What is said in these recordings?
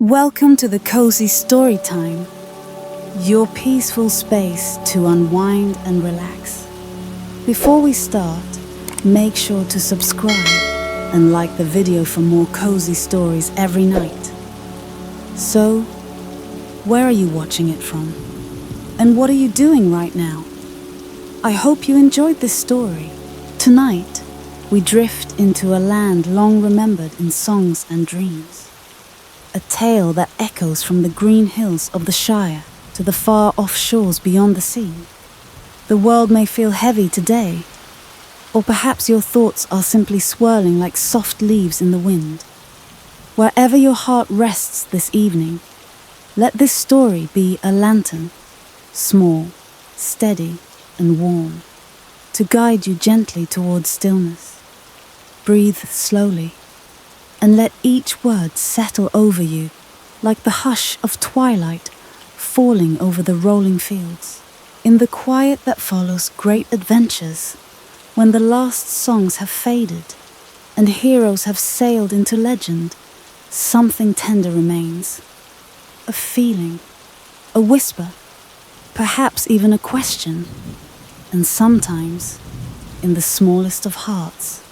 Welcome to the Cozy Storytime, your peaceful space to unwind and relax. Before we start, make sure to subscribe and like the video for more cozy stories every night. So, where are you watching it from? And what are you doing right now? I hope you enjoyed this story. Tonight, we drift into a land long remembered in songs and dreams. A tale that echoes from the green hills of the Shire to the far-off shores beyond the sea. The world may feel heavy today, or perhaps your thoughts are simply swirling like soft leaves in the wind. Wherever your heart rests this evening, let this story be a lantern, small, steady, and warm, to guide you gently towards stillness. Breathe slowly, and let each word settle over you like the hush of twilight falling over the rolling fields. In the quiet that follows great adventures, when the last songs have faded and heroes have sailed into legend, something tender remains. A feeling, a whisper, perhaps even a question, and sometimes, in the smallest of hearts,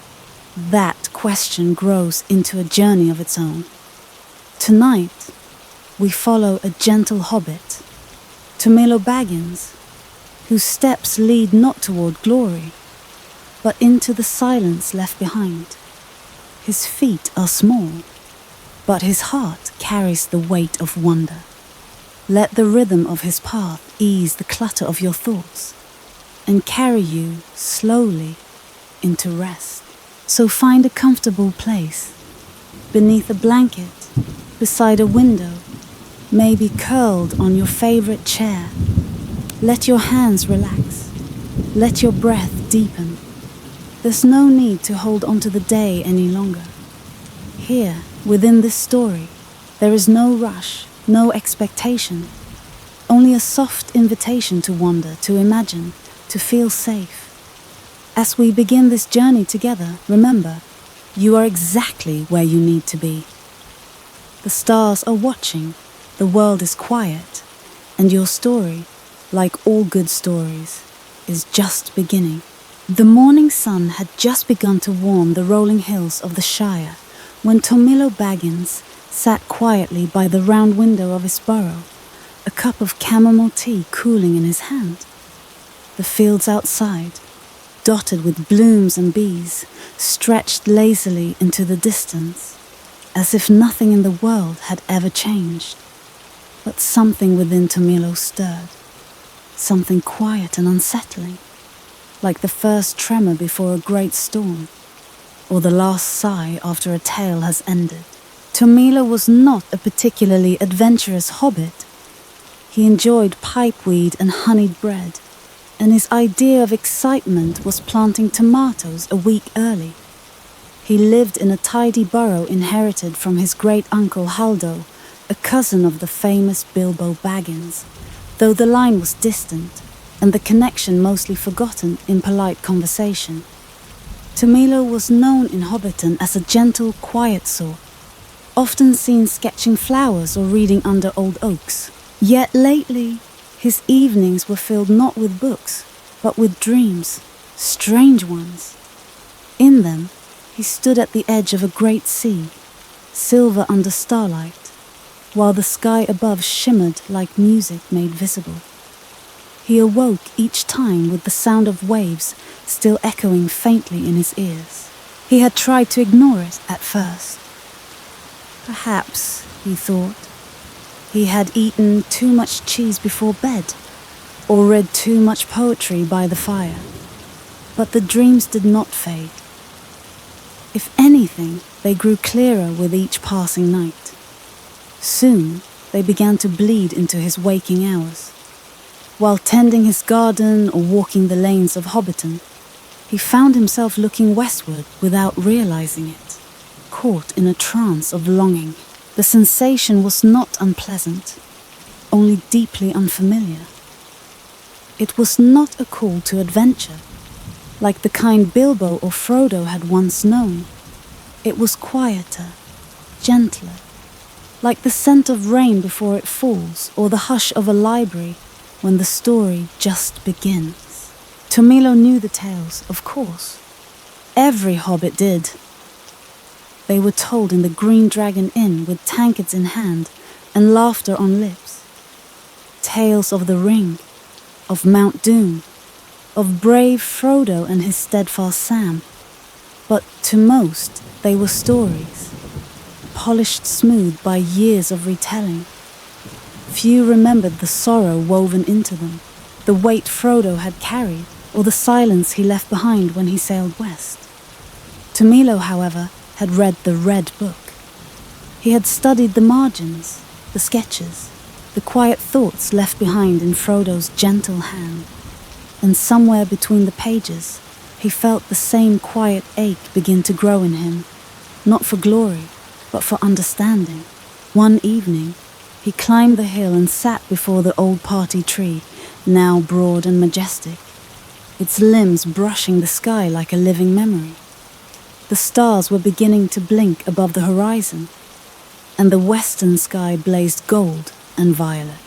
that question grows into a journey of its own. Tonight, we follow a gentle hobbit, Tomilo Baggins, whose steps lead not toward glory, but into the silence left behind. His feet are small, but his heart carries the weight of wonder. Let the rhythm of his path ease the clutter of your thoughts and carry you slowly into rest. So find a comfortable place, beneath a blanket, beside a window, maybe curled on your favorite chair. Let your hands relax, let your breath deepen. There's no need to hold on to the day any longer. Here, within this story, there is no rush, no expectation, only a soft invitation to wander, to imagine, to feel safe. As we begin this journey together, remember, you are exactly where you need to be. The stars are watching, the world is quiet, and your story, like all good stories, is just beginning. The morning sun had just begun to warm the rolling hills of the Shire when Tomilo Baggins sat quietly by the round window of his burrow, a cup of chamomile tea cooling in his hand. The fields outside, dotted with blooms and bees, stretched lazily into the distance, as if nothing in the world had ever changed. But something within Tomilo stirred, something quiet and unsettling, like the first tremor before a great storm, or the last sigh after a tale has ended. Tomilo was not a particularly adventurous hobbit. He enjoyed pipeweed and honeyed bread, and his idea of excitement was planting tomatoes a week early. He lived in a tidy burrow inherited from his great-uncle Haldo, a cousin of the famous Bilbo Baggins, though the line was distant and the connection mostly forgotten in polite conversation. Tomilo was known in Hobbiton as a gentle, quiet sort, often seen sketching flowers or reading under old oaks. Yet lately, his evenings were filled not with books, but with dreams, strange ones. In them, he stood at the edge of a great sea, silver under starlight, while the sky above shimmered like music made visible. He awoke each time with the sound of waves still echoing faintly in his ears. He had tried to ignore it at first. Perhaps, he thought, he had eaten too much cheese before bed, or read too much poetry by the fire. But the dreams did not fade. If anything, they grew clearer with each passing night. Soon, they began to bleed into his waking hours. While tending his garden or walking the lanes of Hobbiton, he found himself looking westward without realizing it, caught in a trance of longing. The sensation was not unpleasant, only deeply unfamiliar. It was not a call to adventure, like the kind Bilbo or Frodo had once known. It was quieter, gentler, like the scent of rain before it falls, or the hush of a library when the story just begins. Tomilo knew the tales, of course. Every hobbit did. They were told in the Green Dragon Inn with tankards in hand and laughter on lips. Tales of the Ring, of Mount Doom, of brave Frodo and his steadfast Sam. But to most, they were stories, polished smooth by years of retelling. Few remembered the sorrow woven into them, the weight Frodo had carried, or the silence he left behind when he sailed west. Tomilo, however, had read the Red Book. He had studied the margins, the sketches, the quiet thoughts left behind in Frodo's gentle hand. And somewhere between the pages, he felt the same quiet ache begin to grow in him, not for glory, but for understanding. One evening, he climbed the hill and sat before the old party tree, now broad and majestic, its limbs brushing the sky like a living memory. The stars were beginning to blink above the horizon, and the western sky blazed gold and violet.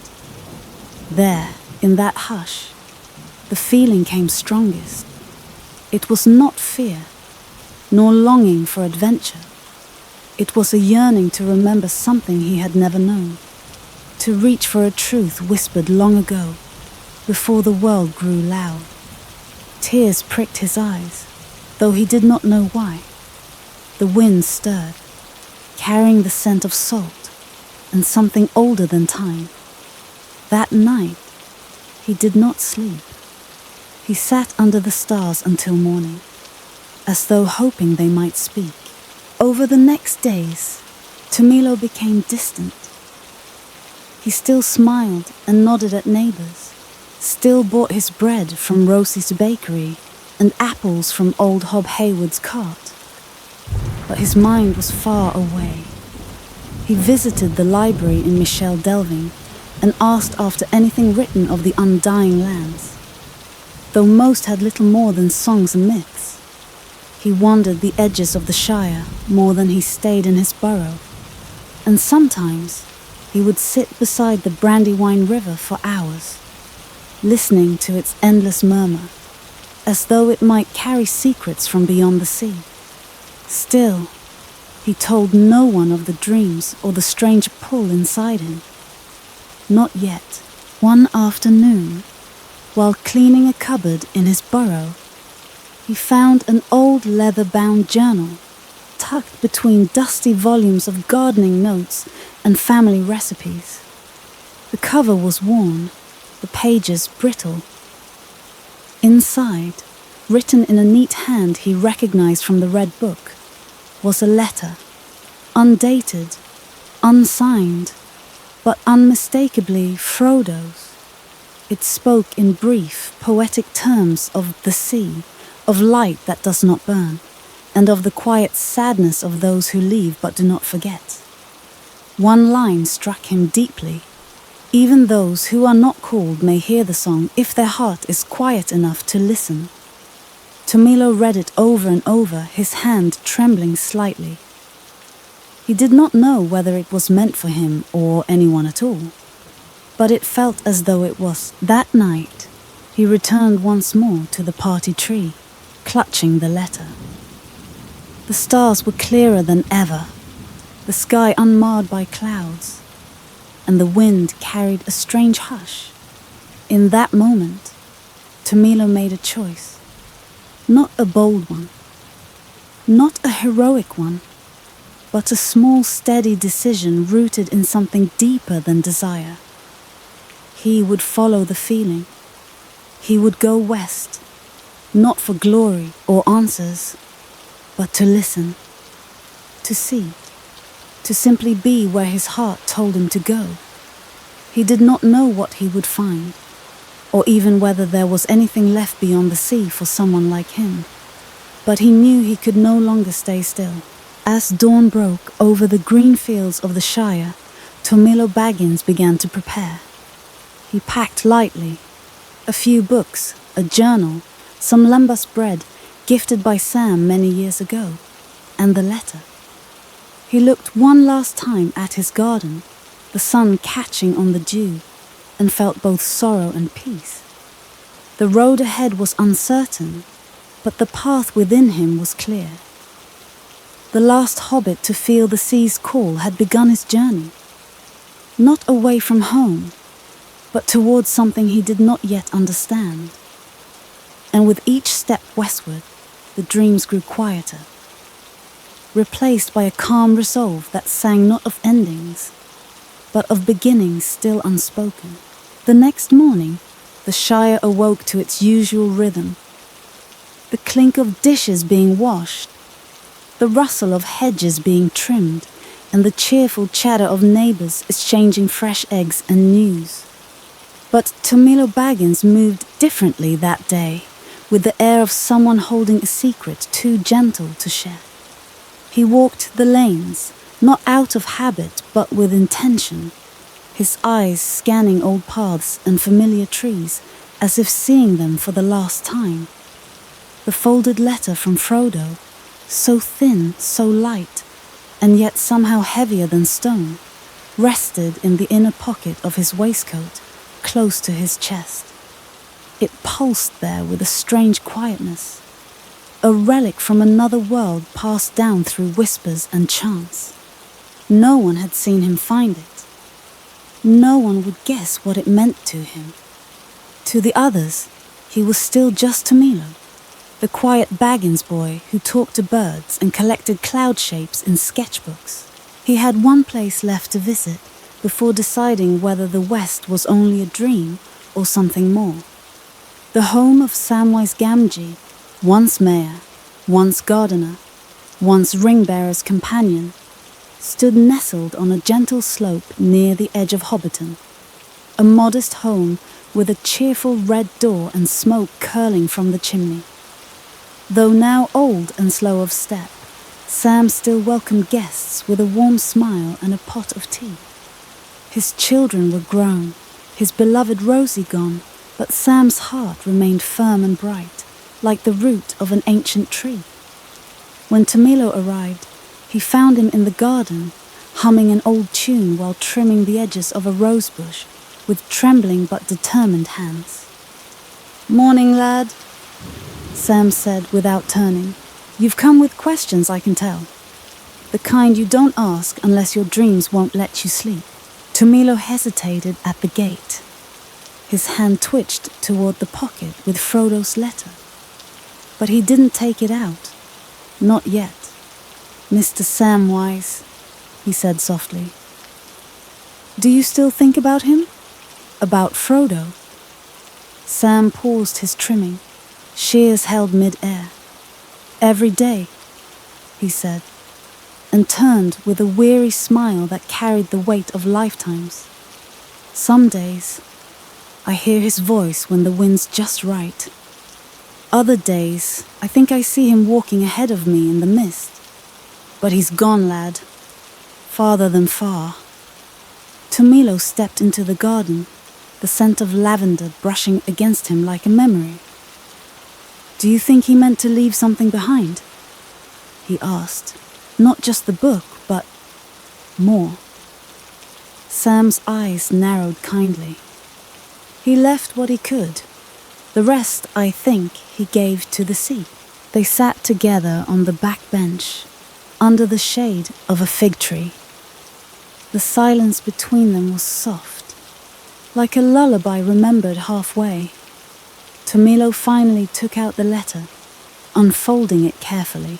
There, in that hush, the feeling came strongest. It was not fear, nor longing for adventure. It was a yearning to remember something he had never known, to reach for a truth whispered long ago, before the world grew loud. Tears pricked his eyes, though he did not know why. The wind stirred, carrying the scent of salt and something older than time. That night, he did not sleep. He sat under the stars until morning, as though hoping they might speak. Over the next days, Tomilo became distant. He still smiled and nodded at neighbors, still bought his bread from Rosie's bakery and apples from old Hob Hayward's cart. But his mind was far away. He visited the library in Michel Delving and asked after anything written of the undying lands. Though most had little more than songs and myths, he wandered the edges of the Shire more than he stayed in his burrow, and sometimes he would sit beside the Brandywine River for hours, listening to its endless murmur, as though it might carry secrets from beyond the sea. Still, he told no one of the dreams or the strange pull inside him. Not yet. One afternoon, while cleaning a cupboard in his burrow, he found an old leather-bound journal tucked between dusty volumes of gardening notes and family recipes. The cover was worn, the pages brittle. Inside, written in a neat hand he recognized from the Red Book, was a letter, undated, unsigned, but unmistakably Frodo's. It spoke in brief, poetic terms of the sea, of light that does not burn, and of the quiet sadness of those who leave but do not forget. One line struck him deeply. Even those who are not called may hear the song if their heart is quiet enough to listen. Tomilo read it over and over, his hand trembling slightly. He did not know whether it was meant for him or anyone at all, but it felt as though it was. That night, he returned once more to the party tree, clutching the letter. The stars were clearer than ever, the sky unmarred by clouds, and the wind carried a strange hush. In that moment, Tomilo made a choice. Not a bold one, not a heroic one, but a small, steady decision rooted in something deeper than desire. He would follow the feeling. He would go west, not for glory or answers, but to listen, to see, to simply be where his heart told him to go. He did not know what he would find, or even whether there was anything left beyond the sea for someone like him. But he knew he could no longer stay still. As dawn broke over the green fields of the Shire, Tomilo Baggins began to prepare. He packed lightly, a few books, a journal, some lembas bread gifted by Sam many years ago, and the letter. He looked one last time at his garden, the sun catching on the dew, and felt both sorrow and peace. The road ahead was uncertain, but the path within him was clear. The last hobbit to feel the sea's call had begun his journey, not away from home, but towards something he did not yet understand. And with each step westward, the dreams grew quieter, replaced by a calm resolve that sang not of endings, but of beginnings still unspoken. The next morning, the Shire awoke to its usual rhythm. The clink of dishes being washed, the rustle of hedges being trimmed, and the cheerful chatter of neighbours exchanging fresh eggs and news. But Tomilo Baggins moved differently that day, with the air of someone holding a secret too gentle to share. He walked the lanes, not out of habit but with intention, his eyes scanning old paths and familiar trees as if seeing them for the last time. The folded letter from Frodo, so thin, so light, and yet somehow heavier than stone, rested in the inner pocket of his waistcoat, close to his chest. It pulsed there with a strange quietness, a relic from another world passed down through whispers and chants. No one had seen him find it. No one would guess what it meant to him. To the others, he was still just Tomilo, the quiet Baggins boy who talked to birds and collected cloud shapes in sketchbooks. He had one place left to visit before deciding whether the West was only a dream or something more. The home of Samwise Gamgee, once mayor, once gardener, once ring-bearer's companion, stood nestled on a gentle slope near the edge of Hobbiton, a modest home with a cheerful red door and smoke curling from the chimney. Though now old and slow of step, Sam still welcomed guests with a warm smile and a pot of tea. His children were grown, his beloved Rosie gone, but Sam's heart remained firm and bright, like the root of an ancient tree. When Tomilo arrived, he found him in the garden, humming an old tune while trimming the edges of a rose bush with trembling but determined hands. "Morning, lad," Sam said without turning. "You've come with questions, I can tell. The kind you don't ask unless your dreams won't let you sleep." Tomilo hesitated at the gate. His hand twitched toward the pocket with Frodo's letter. But he didn't take it out. Not yet. "Mr. Samwise," he said softly. "Do you still think about him? About Frodo?" Sam paused his trimming, shears held mid-air. "Every day," he said, and turned with a weary smile that carried the weight of lifetimes. "Some days, I hear his voice when the wind's just right. Other days, I think I see him walking ahead of me in the mist. But he's gone, lad. Farther than far." Tomilo stepped into the garden, the scent of lavender brushing against him like a memory. "Do you think he meant to leave something behind?" he asked. "Not just the book, but more." Sam's eyes narrowed kindly. "He left what he could. The rest, I think, he gave to the sea." They sat together on the back bench, under the shade of a fig tree. The silence between them was soft, like a lullaby remembered halfway. Tomilo finally took out the letter, unfolding it carefully.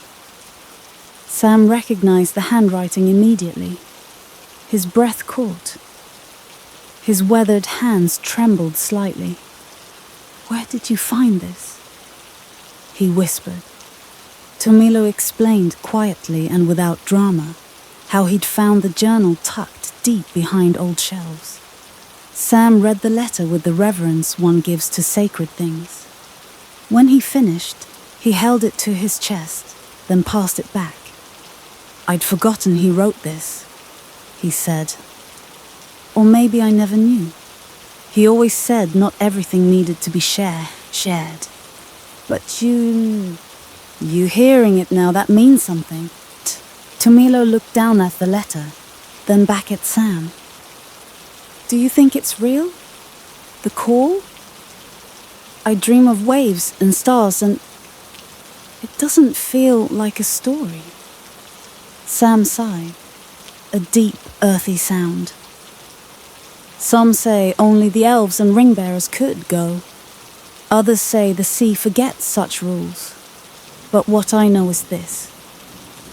Sam recognized the handwriting immediately. His breath caught. His weathered hands trembled slightly. "Where did you find this?" he whispered. Tomilo explained quietly and without drama how he'd found the journal tucked deep behind old shelves. Sam read the letter with the reverence one gives to sacred things. When he finished, he held it to his chest, then passed it back. "I'd forgotten he wrote this," he said. "Or maybe I never knew. He always said not everything needed to be shared. But you hearing it now, that means something." Tomilo looked down at the letter, then back at Sam. Do you think it's real? The call? I dream of waves and stars and it doesn't feel like a story. Sam sighed, a deep, earthy sound. Some say only the elves and ring-bearers could go. Others say the sea forgets such rules. But what I know is this.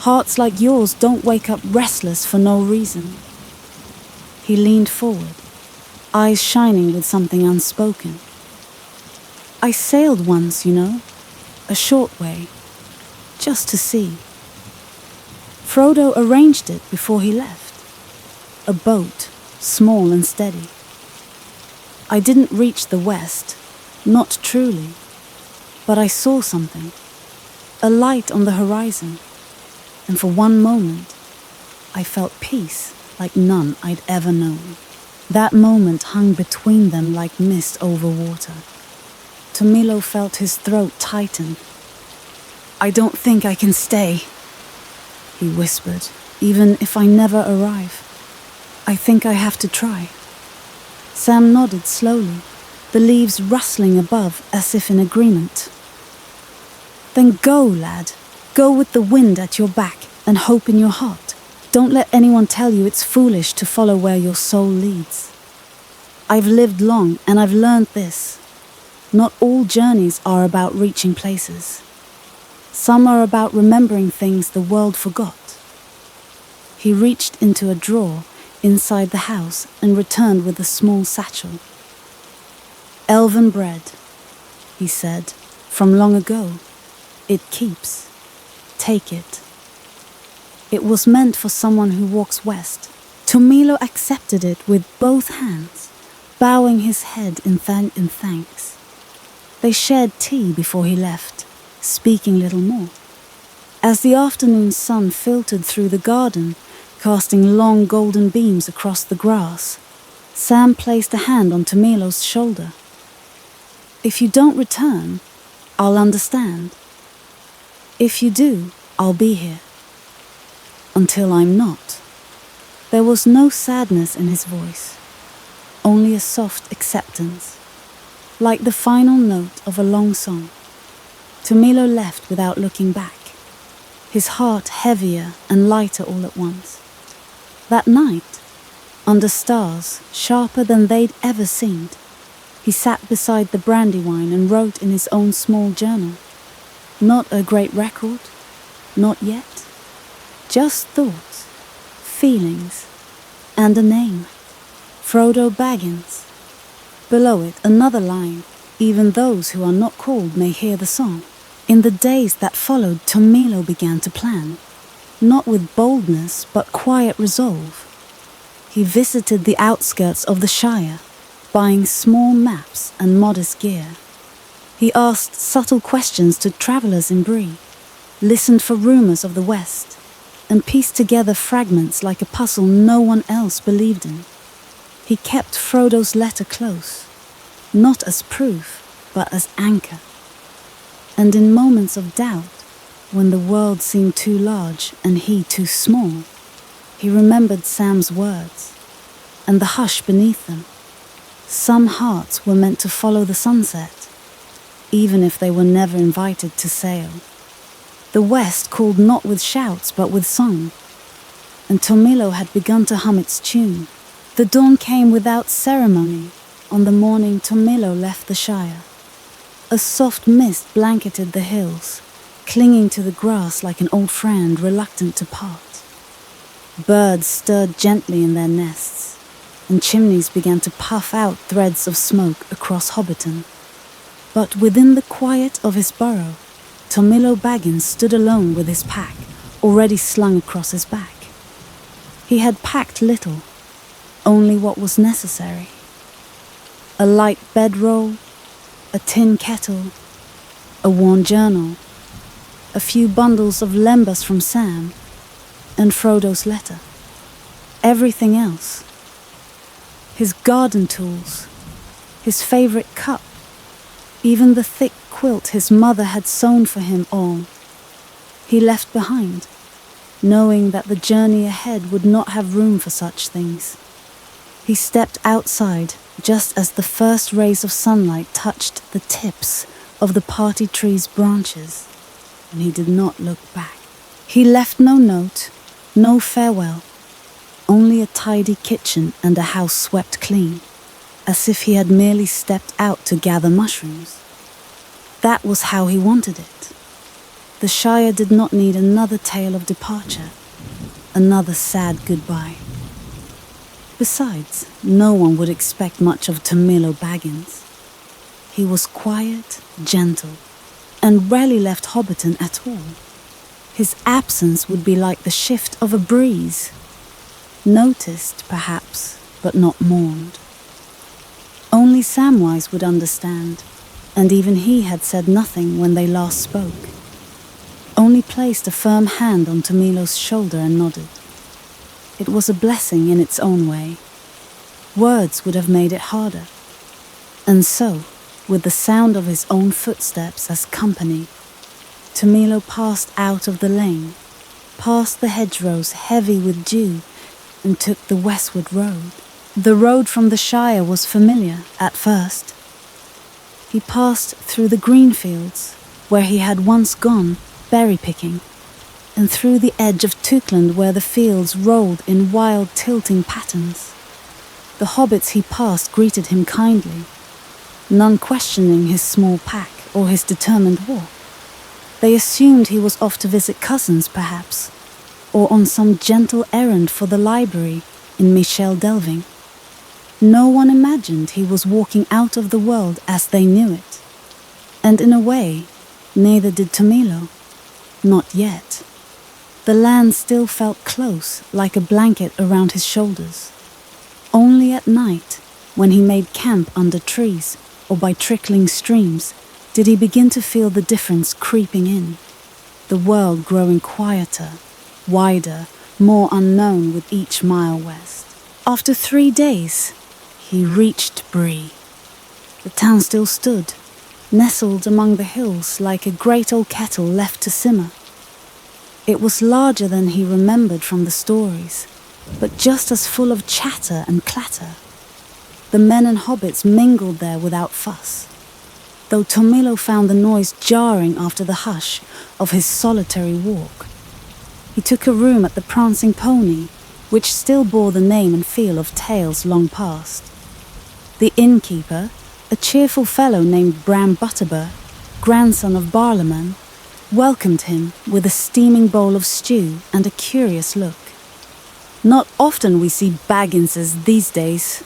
Hearts like yours don't wake up restless for no reason. He leaned forward, eyes shining with something unspoken. I sailed once, you know, a short way, just to see. Frodo arranged it before he left. A boat, small and steady. I didn't reach the west, not truly, but I saw something, a light on the horizon, and for one moment, I felt peace like none I'd ever known. That moment hung between them like mist over water. Tomilo felt his throat tighten. I don't think I can stay, he whispered, even if I never arrive. I think I have to try. Sam nodded slowly, the leaves rustling above as if in agreement. Then go, lad. Go with the wind at your back and hope in your heart. Don't let anyone tell you it's foolish to follow where your soul leads. I've lived long and I've learned this. Not all journeys are about reaching places. Some are about remembering things the world forgot. He reached into a drawer inside the house and returned with a small satchel. Elven bread, he said, from long ago. It keeps. Take it. It was meant for someone who walks west. Tomilo accepted it with both hands, bowing his head in thanks. They shared tea before he left, speaking little more. As the afternoon sun filtered through the garden, casting long golden beams across the grass, Sam placed a hand on Tomilo's shoulder. If you don't return, I'll understand. If you do, I'll be here. Until I'm not. There was no sadness in his voice, only a soft acceptance, like the final note of a long song. Tomilo left without looking back, his heart heavier and lighter all at once. That night, under stars sharper than they'd ever seemed, he sat beside the brandywine and wrote in his own small journal. Not a great record, not yet. Just thoughts, feelings, and a name. Frodo Baggins. Below it, another line. Even those who are not called may hear the song. In the days that followed, Tomilo began to plan. Not with boldness, but quiet resolve. He visited the outskirts of the Shire, buying small maps and modest gear. He asked subtle questions to travelers in Bree, listened for rumors of the West, and pieced together fragments like a puzzle no one else believed in. He kept Frodo's letter close, not as proof, but as anchor. And in moments of doubt, when the world seemed too large and he too small, he remembered Sam's words, and the hush beneath them. Some hearts were meant to follow the sunset, even if they were never invited to sail. The West called not with shouts but with song, and Tomilo had begun to hum its tune. The dawn came without ceremony on the morning Tomilo left the Shire. A soft mist blanketed the hills, clinging to the grass like an old friend reluctant to part. Birds stirred gently in their nests, and chimneys began to puff out threads of smoke across Hobbiton. But within the quiet of his burrow, Tomilo Baggins stood alone with his pack, already slung across his back. He had packed little, only what was necessary. A light bedroll, a tin kettle, a worn journal, a few bundles of lembas from Sam, and Frodo's letter. Everything else. His garden tools, his favorite cup, even the thick quilt his mother had sewn for him all, he left behind, knowing that the journey ahead would not have room for such things. He stepped outside just as the first rays of sunlight touched the tips of the party tree's branches, and he did not look back. He left no note, no farewell, only a tidy kitchen and a house swept clean, as if he had merely stepped out to gather mushrooms. That was how he wanted it. The Shire did not need another tale of departure, another sad goodbye. Besides, no one would expect much of Tomilo Baggins. He was quiet, gentle, and rarely left Hobbiton at all. His absence would be like the shift of a breeze, noticed perhaps, but not mourned. Only Samwise would understand, and even he had said nothing when they last spoke, only placed a firm hand on Tomilo's shoulder and nodded. It was a blessing in its own way. Words would have made it harder. And so, with the sound of his own footsteps as company, Tomilo passed out of the lane, past the hedgerows heavy with dew, and took the westward road. The road from the Shire was familiar at first. He passed through the green fields, where he had once gone berry-picking, and through the edge of Tookland where the fields rolled in wild tilting patterns. The hobbits he passed greeted him kindly, none questioning his small pack or his determined walk. They assumed he was off to visit cousins, perhaps, or on some gentle errand for the library in Michel Delving. No one imagined he was walking out of the world as they knew it, and in a way, neither did Tomilo. Not yet. The land still felt close, like a blanket around his shoulders. Only at night, when he made camp under trees or by trickling streams, did he begin to feel the difference creeping in, the world growing quieter, wider, more unknown with each mile west. After 3 days, he reached Bree. The town still stood, nestled among the hills like a great old kettle left to simmer. It was larger than he remembered from the stories, but just as full of chatter and clatter. The men and hobbits mingled there without fuss, though Tomilo found the noise jarring after the hush of his solitary walk. He took a room at the Prancing Pony, which still bore the name and feel of tales long past. The innkeeper, a cheerful fellow named Bram Butterbur, grandson of Barlaman, welcomed him with a steaming bowl of stew and a curious look. "Not often we see Bagginses these days,"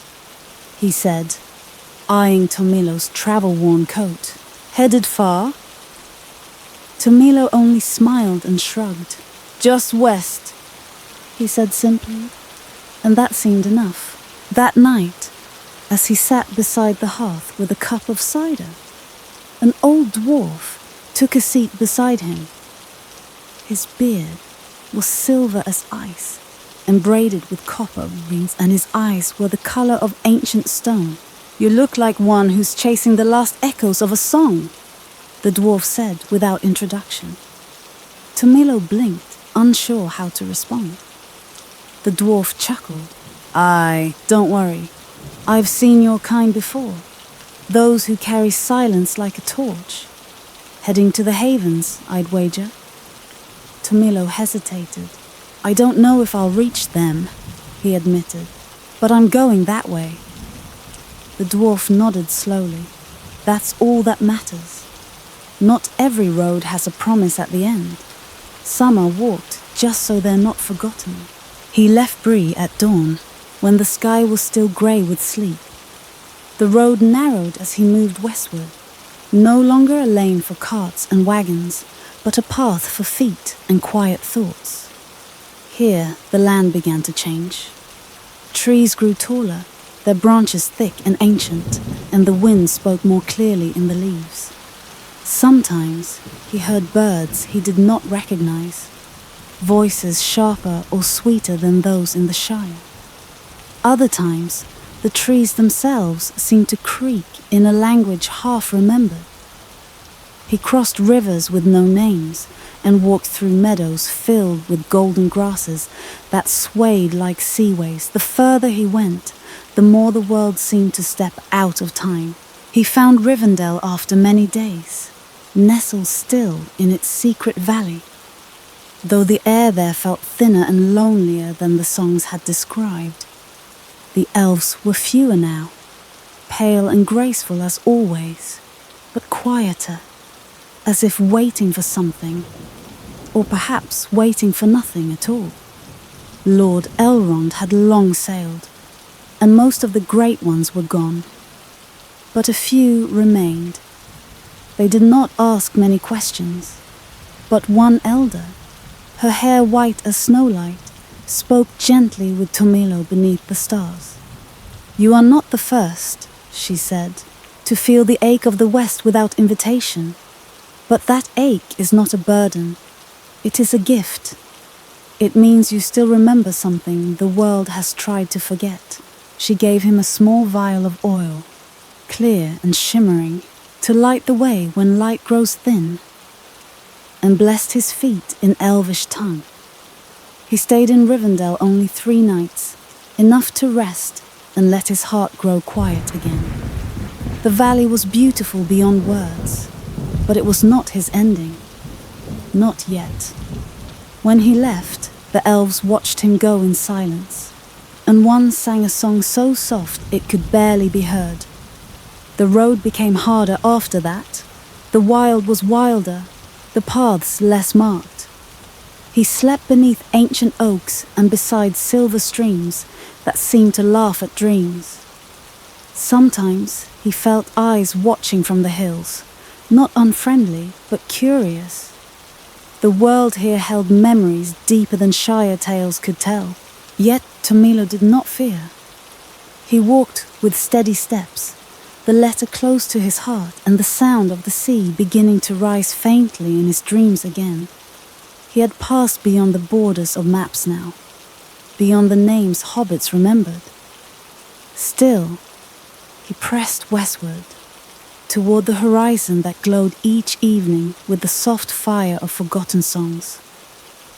he said, eyeing Tomilo's travel-worn coat. "Headed far?" Tomilo only smiled and shrugged. "Just west," he said simply, and that seemed enough. That night, as he sat beside the hearth with a cup of cider, an old dwarf took a seat beside him. His beard was silver as ice, embroidered with copper rings, and his eyes were the color of ancient stone. "You look like one who's chasing the last echoes of a song," the dwarf said without introduction. Tomilo blinked, unsure how to respond. The dwarf chuckled. "Aye, don't worry. I've seen your kind before. Those who carry silence like a torch. Heading to the Havens, I'd wager." Tomilo hesitated. "I don't know if I'll reach them," he admitted, "but I'm going that way." The dwarf nodded slowly. "That's all that matters. Not every road has a promise at the end. Some are walked just so they're not forgotten." He left Bree at dawn, when the sky was still grey with sleep. The road narrowed as he moved westward, no longer a lane for carts and wagons, but a path for feet and quiet thoughts. Here, the land began to change. Trees grew taller, their branches thick and ancient, and the wind spoke more clearly in the leaves. Sometimes he heard birds he did not recognize, voices sharper or sweeter than those in the Shire. Other times, the trees themselves seemed to creak in a language half remembered. He crossed rivers with no names and walked through meadows filled with golden grasses that swayed like sea waves. The further he went, the more the world seemed to step out of time. He found Rivendell after many days, nestled still in its secret valley, though the air there felt thinner and lonelier than the songs had described. The elves were fewer now, pale and graceful as always, but quieter, as if waiting for something, or perhaps waiting for nothing at all. Lord Elrond had long sailed, and most of the great ones were gone. But a few remained. They did not ask many questions, but one elder, her hair white as snowlight, spoke gently with Tomilo beneath the stars. "You are not the first," she said, "to feel the ache of the West without invitation. But that ache is not a burden. It is a gift. It means you still remember something the world has tried to forget." She gave him a small vial of oil, clear and shimmering, to light the way when light grows thin, and blessed his feet in Elvish tongue. He stayed in Rivendell only 3 nights, enough to rest and let his heart grow quiet again. The valley was beautiful beyond words, but it was not his ending. Not yet. When he left, the elves watched him go in silence, and one sang a song so soft it could barely be heard. The road became harder after that. The wild was wilder, the paths less marked. He slept beneath ancient oaks and beside silver streams that seemed to laugh at dreams. Sometimes he felt eyes watching from the hills, not unfriendly, but curious. The world here held memories deeper than Shire tales could tell. Yet Tomilo did not fear. He walked with steady steps, the letter close to his heart and the sound of the sea beginning to rise faintly in his dreams again. He had passed beyond the borders of maps now, beyond the names hobbits remembered. Still, he pressed westward, toward the horizon that glowed each evening with the soft fire of forgotten songs.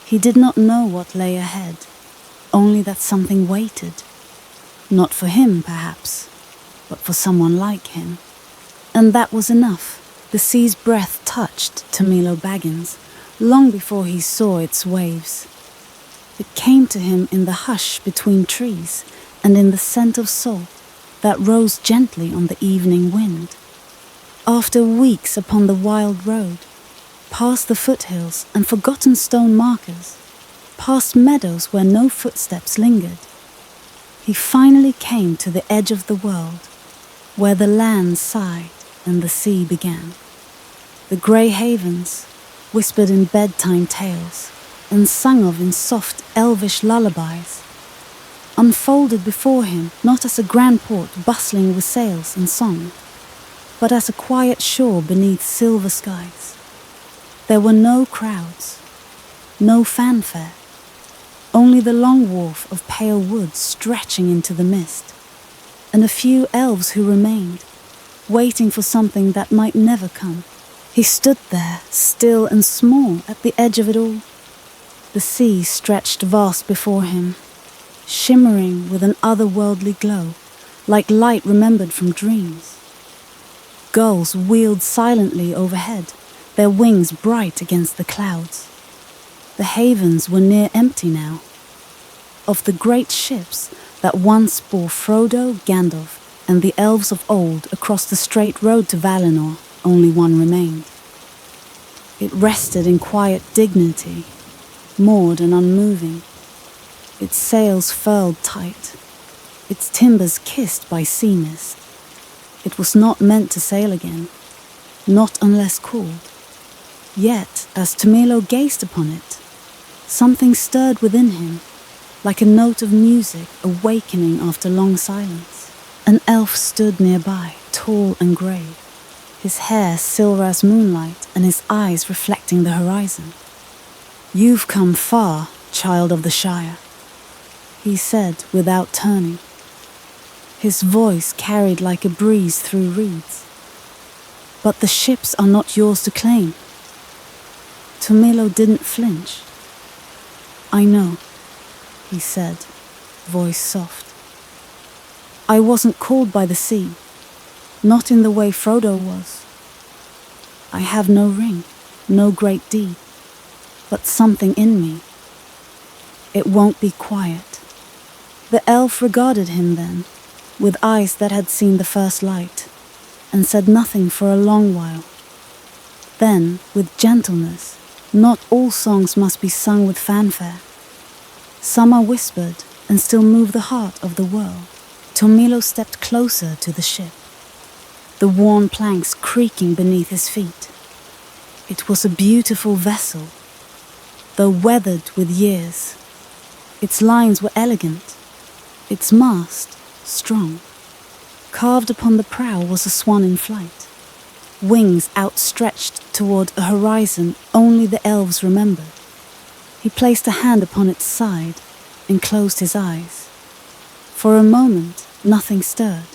He did not know what lay ahead, only that something waited. Not for him, perhaps, but for someone like him. And that was enough. The sea's breath touched Tomilo Baggins long before he saw its waves. It came to him in the hush between trees and in the scent of salt that rose gently on the evening wind. After weeks upon the wild road, past the foothills and forgotten stone markers, past meadows where no footsteps lingered, he finally came to the edge of the world, where the land sighed and the sea began. The grey havens, whispered in bedtime tales and sung of in soft elvish lullabies, unfolded before him not as a grand port bustling with sails and song, but as a quiet shore beneath silver skies. There were no crowds, no fanfare, only the long wharf of pale wood stretching into the mist, and a few elves who remained, waiting for something that might never come. He stood there, still and small, at the edge of it all. The sea stretched vast before him, shimmering with an otherworldly glow, like light remembered from dreams. Gulls wheeled silently overhead, their wings bright against the clouds. The havens were near empty now. Of the great ships that once bore Frodo, Gandalf, and the elves of old across the straight road to Valinor, only one remained. It rested in quiet dignity, moored and unmoving, its sails furled tight, its timbers kissed by sea mist. It was not meant to sail again, not unless called. Yet, as Tomilo gazed upon it, something stirred within him, like a note of music awakening after long silence. An elf stood nearby, tall and grey, his hair silver as moonlight and his eyes reflecting the horizon. "You've come far, child of the Shire," he said without turning. His voice carried like a breeze through reeds. "But the ships are not yours to claim." Tomilo didn't flinch. "I know," he said, voice soft. "I wasn't called by the sea, not in the way Frodo was. I have no ring, no great deed, but something in me. It won't be quiet." The elf regarded him then, with eyes that had seen the first light, and said nothing for a long while. Then, with gentleness, "Not all songs must be sung with fanfare. Some are whispered and still move the heart of the world." Tomilo stepped closer to the ship, the worn planks creaking beneath his feet. It was a beautiful vessel, though weathered with years. Its lines were elegant, its mast strong. Carved upon the prow was a swan in flight, wings outstretched toward a horizon only the elves remembered. He placed a hand upon its side and closed his eyes. For a moment, nothing stirred.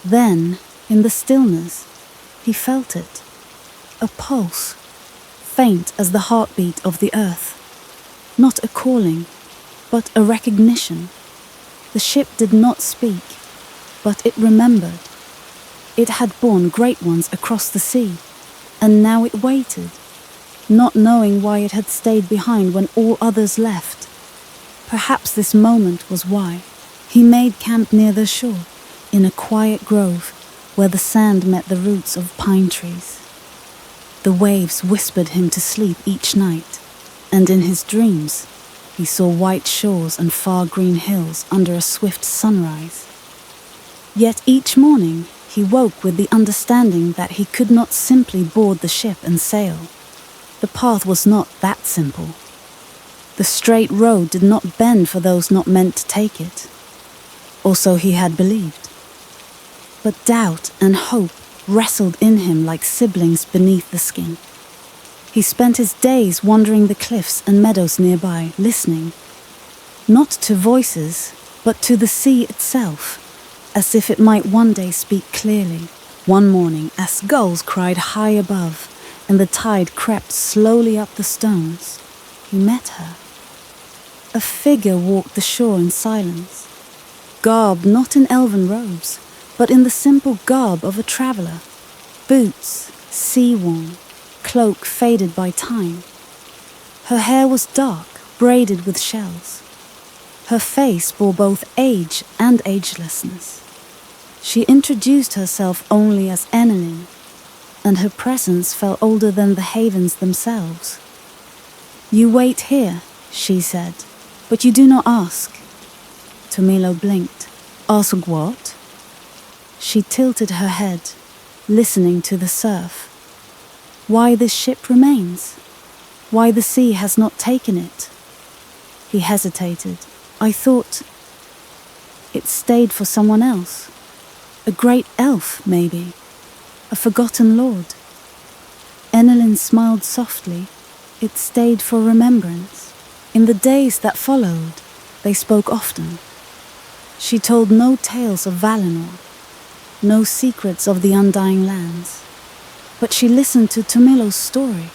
Then, in the stillness, he felt it, a pulse, faint as the heartbeat of the earth. Not a calling, but a recognition. The ship did not speak, but it remembered. It had borne great ones across the sea, and now it waited, not knowing why it had stayed behind when all others left. Perhaps this moment was why. He made camp near the shore, in a quiet grove where the sand met the roots of pine trees. The waves whispered him to sleep each night, and in his dreams he saw white shores and far green hills under a swift sunrise. Yet each morning he woke with the understanding that he could not simply board the ship and sail. The path was not that simple. The straight road did not bend for those not meant to take it. Or so he had believed. But doubt and hope wrestled in him like siblings beneath the skin. He spent his days wandering the cliffs and meadows nearby, listening, not to voices, but to the sea itself, as if it might one day speak clearly. One morning, as gulls cried high above, and the tide crept slowly up the stones, he met her. A figure walked the shore in silence, garbed not in elven robes, but in the simple garb of a traveller. Boots, sea-worn, cloak faded by time. Her hair was dark, braided with shells. Her face bore both age and agelessness. She introduced herself only as Enelin, and her presence felt older than the havens themselves. "You wait here," she said, "but you do not ask." Tomilo blinked. "Ask what?" She tilted her head, listening to the surf. Why this ship remains? Why the sea has not taken it? He hesitated. "I thought it stayed for someone else. A great elf, maybe. A forgotten lord." Enelin smiled softly. "It stayed for remembrance." In the days that followed, they spoke often. She told no tales of Valinor, no secrets of the undying lands. But she listened to Tomilo's story.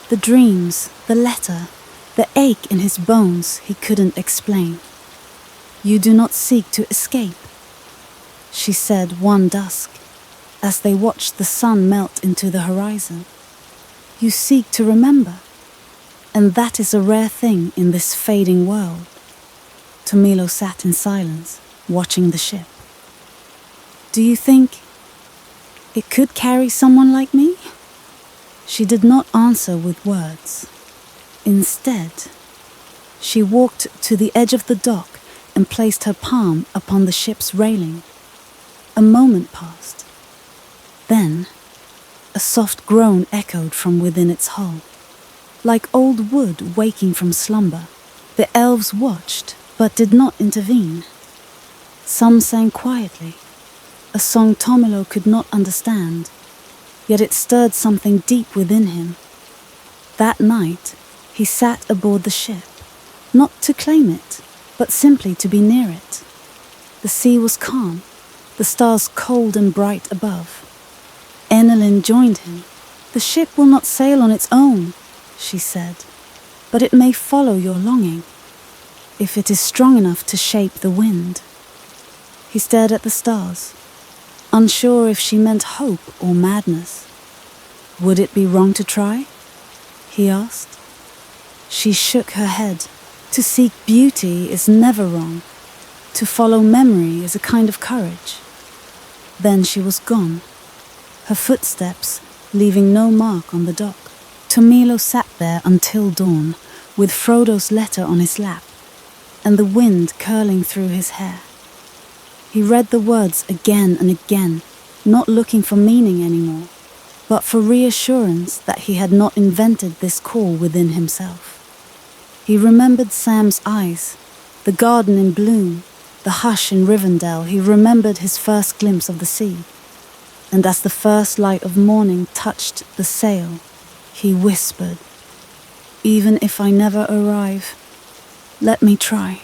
The dreams, the letter, the ache in his bones he couldn't explain. "You do not seek to escape," she said one dusk, as they watched the sun melt into the horizon. "You seek to remember, and that is a rare thing in this fading world." Tomilo sat in silence, watching the ship. "Do you think it could carry someone like me?" She did not answer with words. Instead, she walked to the edge of the dock and placed her palm upon the ship's railing. A moment passed. Then, a soft groan echoed from within its hull, like old wood waking from slumber. The elves watched, but did not intervene. Some sang quietly, a song Tomilo could not understand, yet it stirred something deep within him. That night, he sat aboard the ship, not to claim it, but simply to be near it. The sea was calm, the stars cold and bright above. Enelin joined him. "The ship will not sail on its own," she said, "but it may follow your longing, if it is strong enough to shape the wind." He stared at the stars, unsure if she meant hope or madness. "Would it be wrong to try?" he asked. She shook her head. To seek beauty is never wrong. To follow memory is a kind of courage. Then she was gone, her footsteps leaving no mark on the dock. Tomilo sat there until dawn, with Frodo's letter on his lap, and the wind curling through his hair. He read the words again and again, not looking for meaning anymore, but for reassurance that he had not invented this call within himself. He remembered Sam's eyes, the garden in bloom, the hush in Rivendell. He remembered his first glimpse of the sea, and as the first light of morning touched the sail, he whispered, "Even if I never arrive, let me try."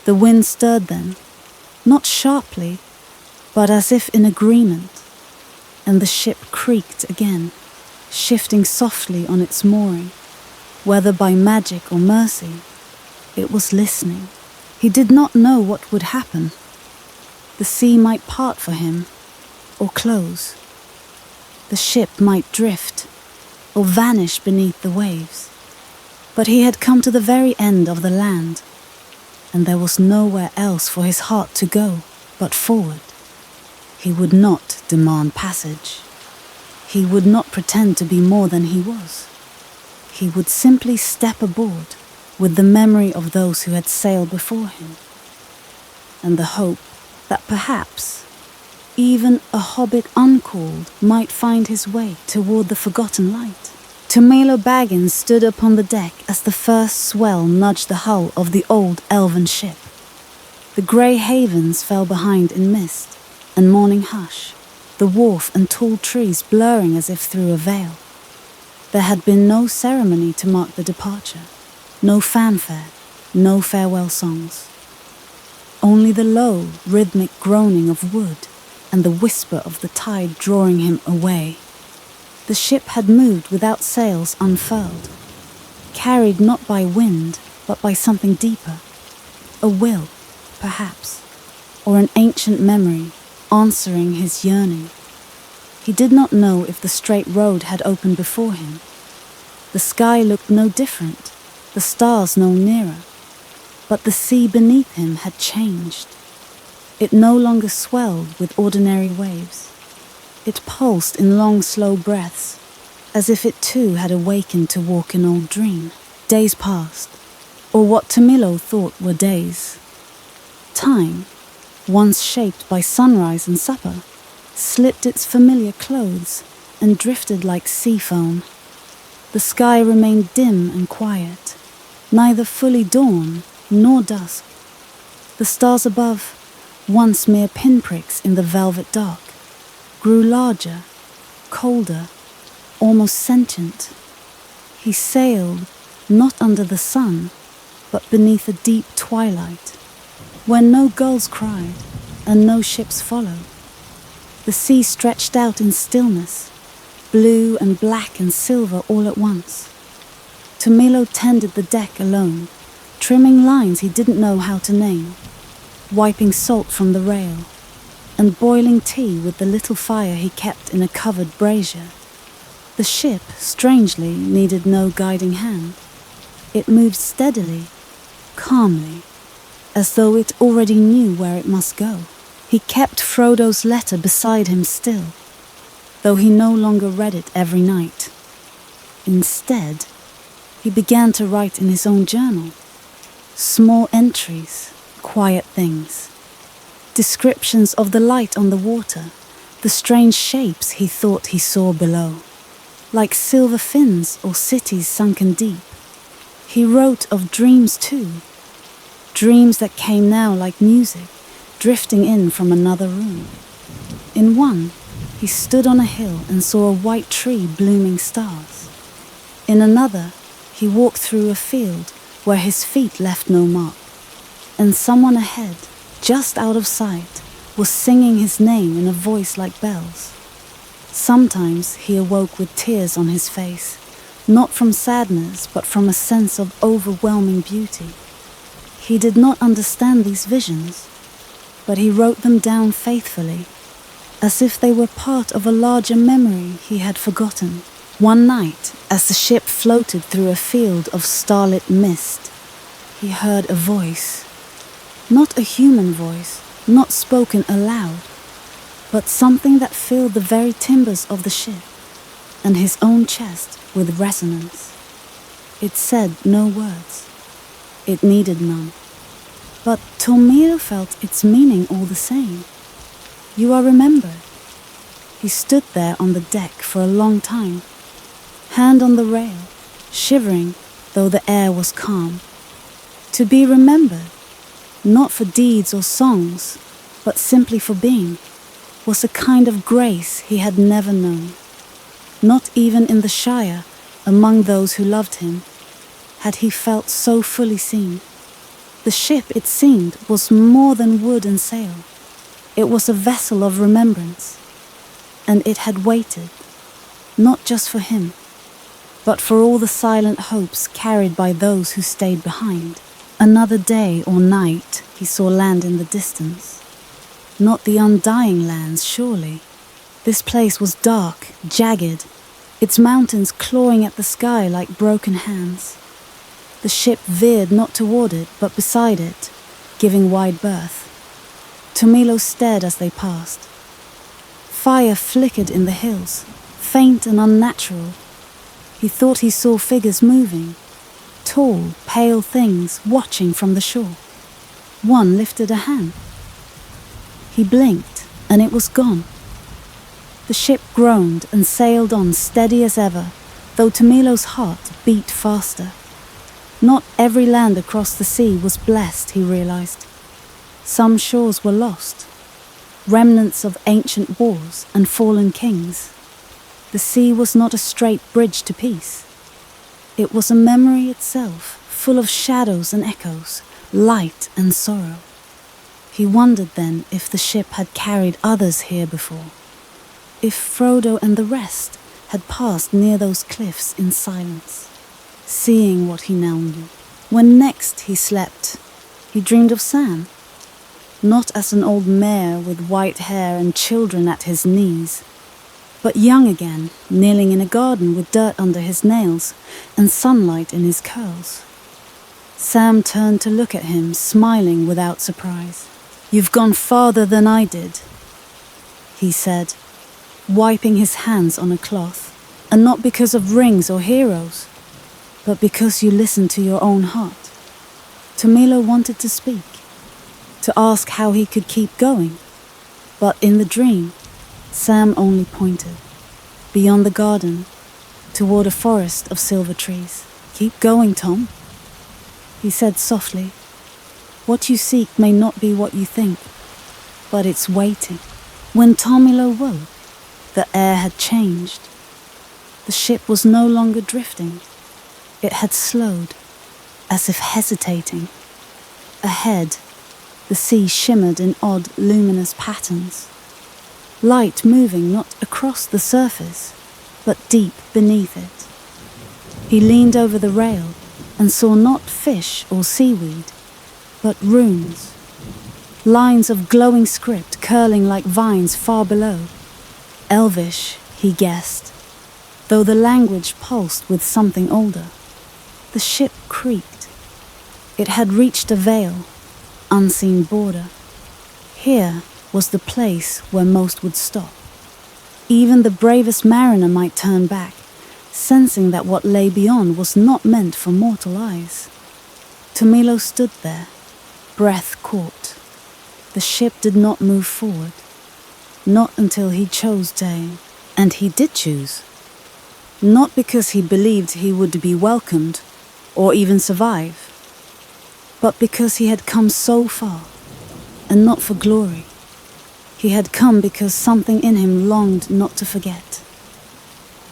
The wind stirred then, not sharply, but as if in agreement, and the ship creaked again, shifting softly on its mooring. Whether by magic or mercy, it was listening. He did not know what would happen. The sea might part for him, or close. The ship might drift, or vanish beneath the waves. But he had come to the very end of the land, and there was nowhere else for his heart to go but forward. He would not demand passage. He would not pretend to be more than he was. He would simply step aboard with the memory of those who had sailed before him, and the hope that perhaps even a hobbit uncalled might find his way toward the forgotten light. Tomilo Baggins stood upon the deck as the first swell nudged the hull of the old elven ship. The grey havens fell behind in mist and morning hush, the wharf and tall trees blurring as if through a veil. There had been no ceremony to mark the departure, no fanfare, no farewell songs. Only the low, rhythmic groaning of wood and the whisper of the tide drawing him away. The ship had moved without sails unfurled, carried not by wind, but by something deeper. A will, perhaps, or an ancient memory answering his yearning. He did not know if the straight road had opened before him. The sky looked no different, the stars no nearer, but the sea beneath him had changed. It no longer swelled with ordinary waves. It pulsed in long, slow breaths, as if it too had awakened to walk an old dream. Days passed, or what Tomilo thought were days. Time, once shaped by sunrise and supper, slipped its familiar clothes and drifted like sea foam. The sky remained dim and quiet, neither fully dawn nor dusk. The stars above, once mere pinpricks in the velvet dark, grew larger, colder, almost sentient. He sailed not under the sun, but beneath a deep twilight, where no gulls cried and no ships followed. The sea stretched out in stillness, blue and black and silver all at once. Tomilo tended the deck alone, trimming lines he didn't know how to name, wiping salt from the rail, and boiling tea with the little fire he kept in a covered brazier. The ship, strangely, needed no guiding hand. It moved steadily, calmly, as though it already knew where it must go. He kept Frodo's letter beside him still, though he no longer read it every night. Instead, he began to write in his own journal. Small entries, quiet things. Descriptions of the light on the water, the strange shapes he thought he saw below, like silver fins or cities sunken deep. He wrote of dreams too, dreams that came now like music, drifting in from another room. In one, he stood on a hill and saw a white tree blooming stars. In another, he walked through a field where his feet left no mark, and someone ahead, just out of sight, was singing his name in a voice like bells. Sometimes he awoke with tears on his face, not from sadness, but from a sense of overwhelming beauty. He did not understand these visions, but he wrote them down faithfully, as if they were part of a larger memory he had forgotten. One night, as the ship floated through a field of starlit mist, he heard a voice. Not a human voice, not spoken aloud, but something that filled the very timbers of the ship and his own chest with resonance. It said no words. It needed none. But Tomiro felt its meaning all the same. You are remembered. He stood there on the deck for a long time, hand on the rail, shivering though the air was calm. To be remembered, not for deeds or songs, but simply for being, was a kind of grace he had never known. Not even in the Shire, among those who loved him, had he felt so fully seen. The ship, it seemed, was more than wood and sail. It was a vessel of remembrance, and it had waited, not just for him, but for all the silent hopes carried by those who stayed behind. Another day or night he saw land in the distance. Not the undying lands, surely. This place was dark, jagged, its mountains clawing at the sky like broken hands. The ship veered not toward it, but beside it, giving wide berth. Tomilo stared as they passed. Fire flickered in the hills, faint and unnatural. He thought he saw figures moving, tall, pale things watching from the shore. One lifted a hand. He blinked, and it was gone. The ship groaned and sailed on steady as ever, though Tomilo's heart beat faster. Not every land across the sea was blessed, he realized. Some shores were lost, remnants of ancient wars and fallen kings. The sea was not a straight bridge to peace. It was a memory itself, full of shadows and echoes, light and sorrow. He wondered then if the ship had carried others here before, if Frodo and the rest had passed near those cliffs in silence, seeing what he now knew. When next he slept, he dreamed of Sam, not as an old mare with white hair and children at his knees, but young again, kneeling in a garden with dirt under his nails and sunlight in his curls. Sam turned to look at him, smiling without surprise. "You've gone farther than I did," he said, wiping his hands on a cloth, "and not because of rings or heroes, but because you listened to your own heart." Tomilo wanted to speak, to ask how he could keep going, but in the dream, Sam only pointed, beyond the garden, toward a forest of silver trees. "Keep going, Tom," he said softly. "What you seek may not be what you think, but it's waiting." When Tomilo woke, the air had changed. The ship was no longer drifting. It had slowed, as if hesitating. Ahead, the sea shimmered in odd, luminous patterns. Light moving not across the surface, but deep beneath it. He leaned over the rail and saw not fish or seaweed, but runes. Lines of glowing script curling like vines far below. Elvish, he guessed, though the language pulsed with something older. The ship creaked. It had reached a veil, unseen border. Here was the place where most would stop. Even the bravest mariner might turn back, sensing that what lay beyond was not meant for mortal eyes. Tomilo stood there, breath caught. The ship did not move forward, not until he chose to aim. And he did choose. Not because he believed he would be welcomed, or even survive, but because he had come so far, and not for glory. He had come because something in him longed not to forget,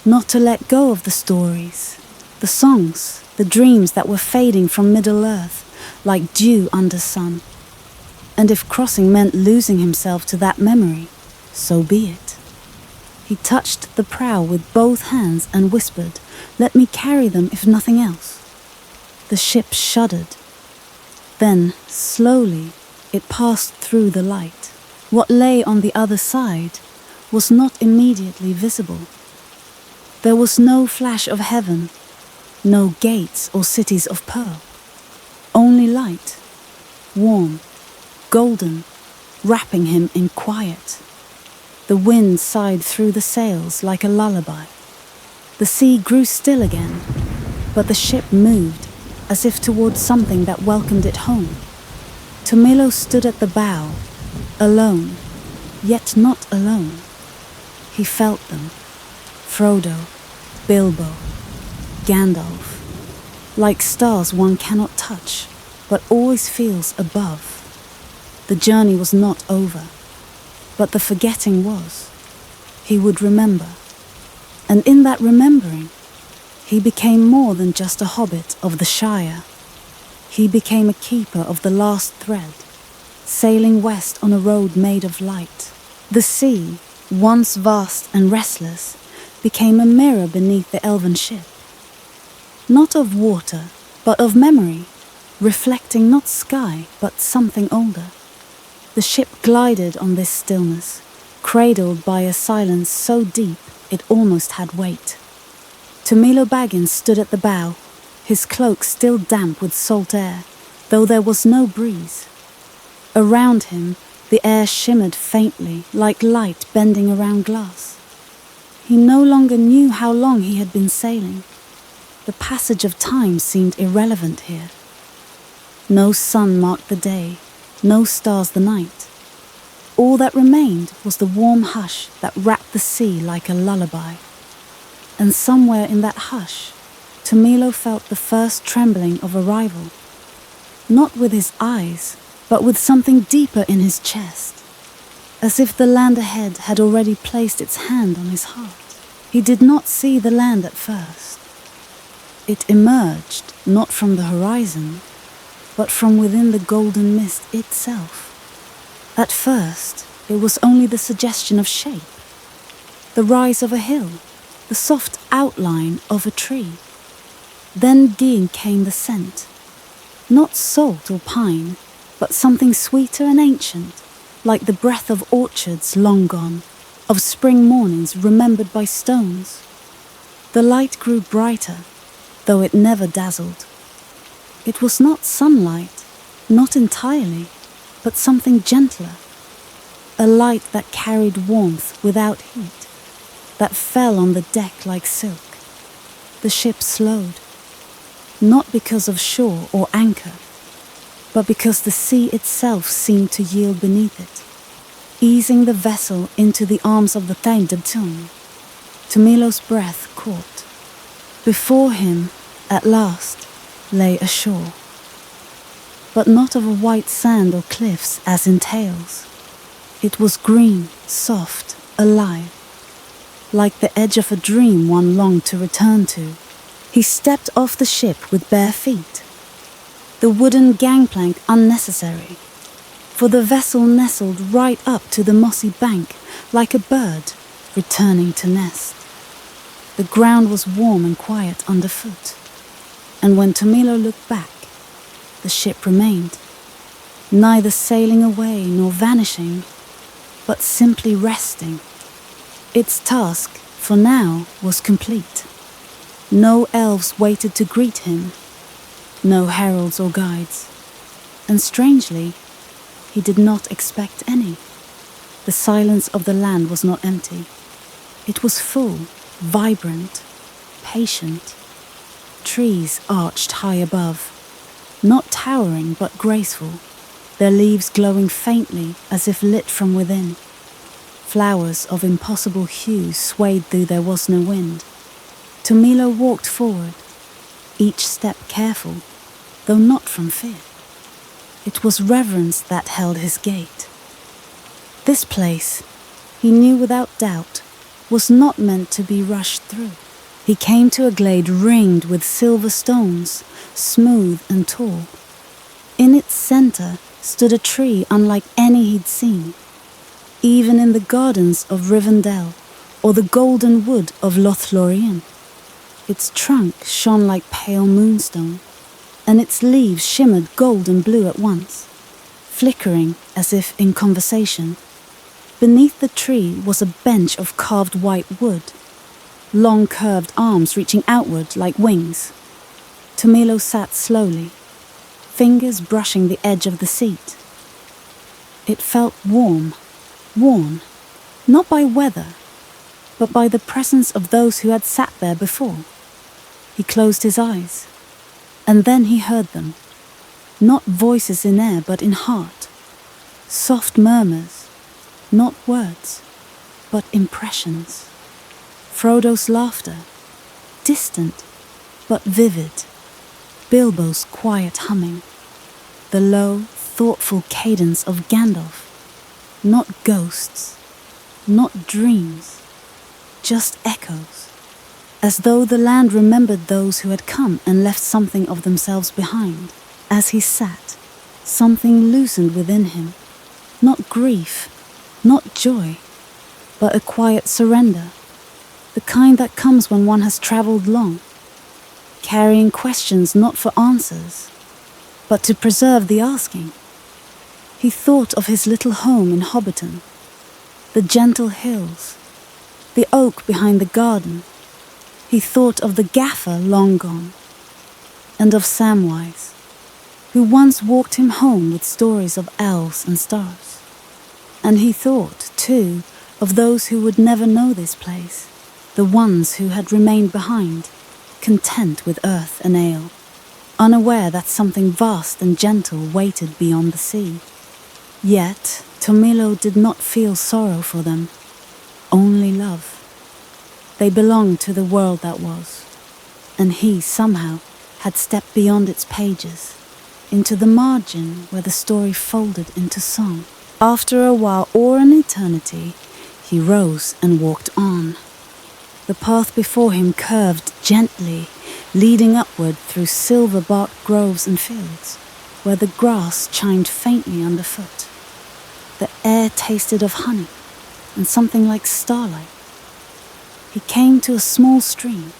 not to let go of the stories, the songs, the dreams that were fading from Middle-earth like dew under sun. And if crossing meant losing himself to that memory, so be it. He touched the prow with both hands and whispered, "Let me carry them if nothing else." The ship shuddered. Then, slowly, it passed through the light. What lay on the other side was not immediately visible. There was no flash of heaven, no gates or cities of pearl. Only light, warm, golden, wrapping him in quiet. The wind sighed through the sails like a lullaby. The sea grew still again, but the ship moved as if towards something that welcomed it home. Tomilo stood at the bow, alone, yet not alone. He felt them. Frodo, Bilbo, Gandalf. Like stars one cannot touch, but always feels above. The journey was not over, but the forgetting was. He would remember. And in that remembering, he became more than just a hobbit of the Shire. He became a keeper of the last thread, sailing west on a road made of light. The sea, once vast and restless, became a mirror beneath the elven ship. Not of water, but of memory, reflecting not sky, but something older. The ship glided on this stillness, cradled by a silence so deep it almost had weight. Tomilo Baggins stood at the bow, his cloak still damp with salt air, though there was no breeze. Around him, the air shimmered faintly, like light bending around glass. He no longer knew how long he had been sailing. The passage of time seemed irrelevant here. No sun marked the day, no stars the night. All that remained was the warm hush that wrapped the sea like a lullaby. And somewhere in that hush, Tomilo felt the first trembling of arrival. Not with his eyes, but with something deeper in his chest. As if the land ahead had already placed its hand on his heart. He did not see the land at first. It emerged not from the horizon, but from within the golden mist itself. At first, it was only the suggestion of shape, the rise of a hill, the soft outline of a tree. Then din came the scent, not salt or pine, but something sweeter and ancient, like the breath of orchards long gone, of spring mornings remembered by stones. The light grew brighter, though it never dazzled. It was not sunlight, not entirely, but something gentler. A light that carried warmth without heat, that fell on the deck like silk. The ship slowed, not because of shore or anchor, but because the sea itself seemed to yield beneath it, easing the vessel into the arms of the Thaindabtun. Tomilo's breath caught. Before him, at last, lay a shore. But not of a white sand or cliffs as in tales. It was green, soft, alive, like the edge of a dream one longed to return to. He stepped off the ship with bare feet. The wooden gangplank unnecessary, for the vessel nestled right up to the mossy bank like a bird returning to nest. The ground was warm and quiet underfoot, and when Tomilo looked back, the ship remained, neither sailing away nor vanishing, but simply resting. Its task, for now, was complete. No elves waited to greet him, no heralds or guides, and strangely, he did not expect any. The silence of the land was not empty. It was full, vibrant, patient. Trees arched high above, not towering but graceful, their leaves glowing faintly as if lit from within. Flowers of impossible hue swayed though there was no wind. Tomilo walked forward, each step careful, though not from fear. It was reverence that held his gait. This place, he knew without doubt, was not meant to be rushed through. He came to a glade ringed with silver stones, smooth and tall. In its center stood a tree unlike any he'd seen. Even in the gardens of Rivendell, or the golden wood of LOTR. Its trunk shone like pale moonstone, and its leaves shimmered gold and blue at once, flickering as if in conversation. Beneath the tree was a bench of carved white wood, long curved arms reaching outward like wings. Tomilo sat slowly, fingers brushing the edge of the seat. It felt warm, not by weather, but by the presence of those who had sat there before. He closed his eyes, and then he heard them, not voices in air but in heart, soft murmurs, not words, but impressions. Frodo's laughter, distant but vivid, Bilbo's quiet humming, the low, thoughtful cadence of Gandalf, not ghosts, not dreams, just echoes. As though the land remembered those who had come and left something of themselves behind. As he sat, something loosened within him. Not grief, not joy, but a quiet surrender. The kind that comes when one has travelled long, carrying questions not for answers, but to preserve the asking. He thought of his little home in Hobbiton, the gentle hills, the oak behind the garden. He thought of the gaffer long gone, and of Samwise, who once walked him home with stories of elves and stars. And he thought, too, of those who would never know this place, the ones who had remained behind, content with earth and ale, unaware that something vast and gentle waited beyond the sea. Yet Tomilo did not feel sorrow for them, only love. They belonged to the world that was, and he somehow had stepped beyond its pages, into the margin where the story folded into song. After a while or an eternity, he rose and walked on. The path before him curved gently, leading upward through silver-barked groves and fields, where the grass chimed faintly underfoot. The air tasted of honey and something like starlight. He came to a small stream,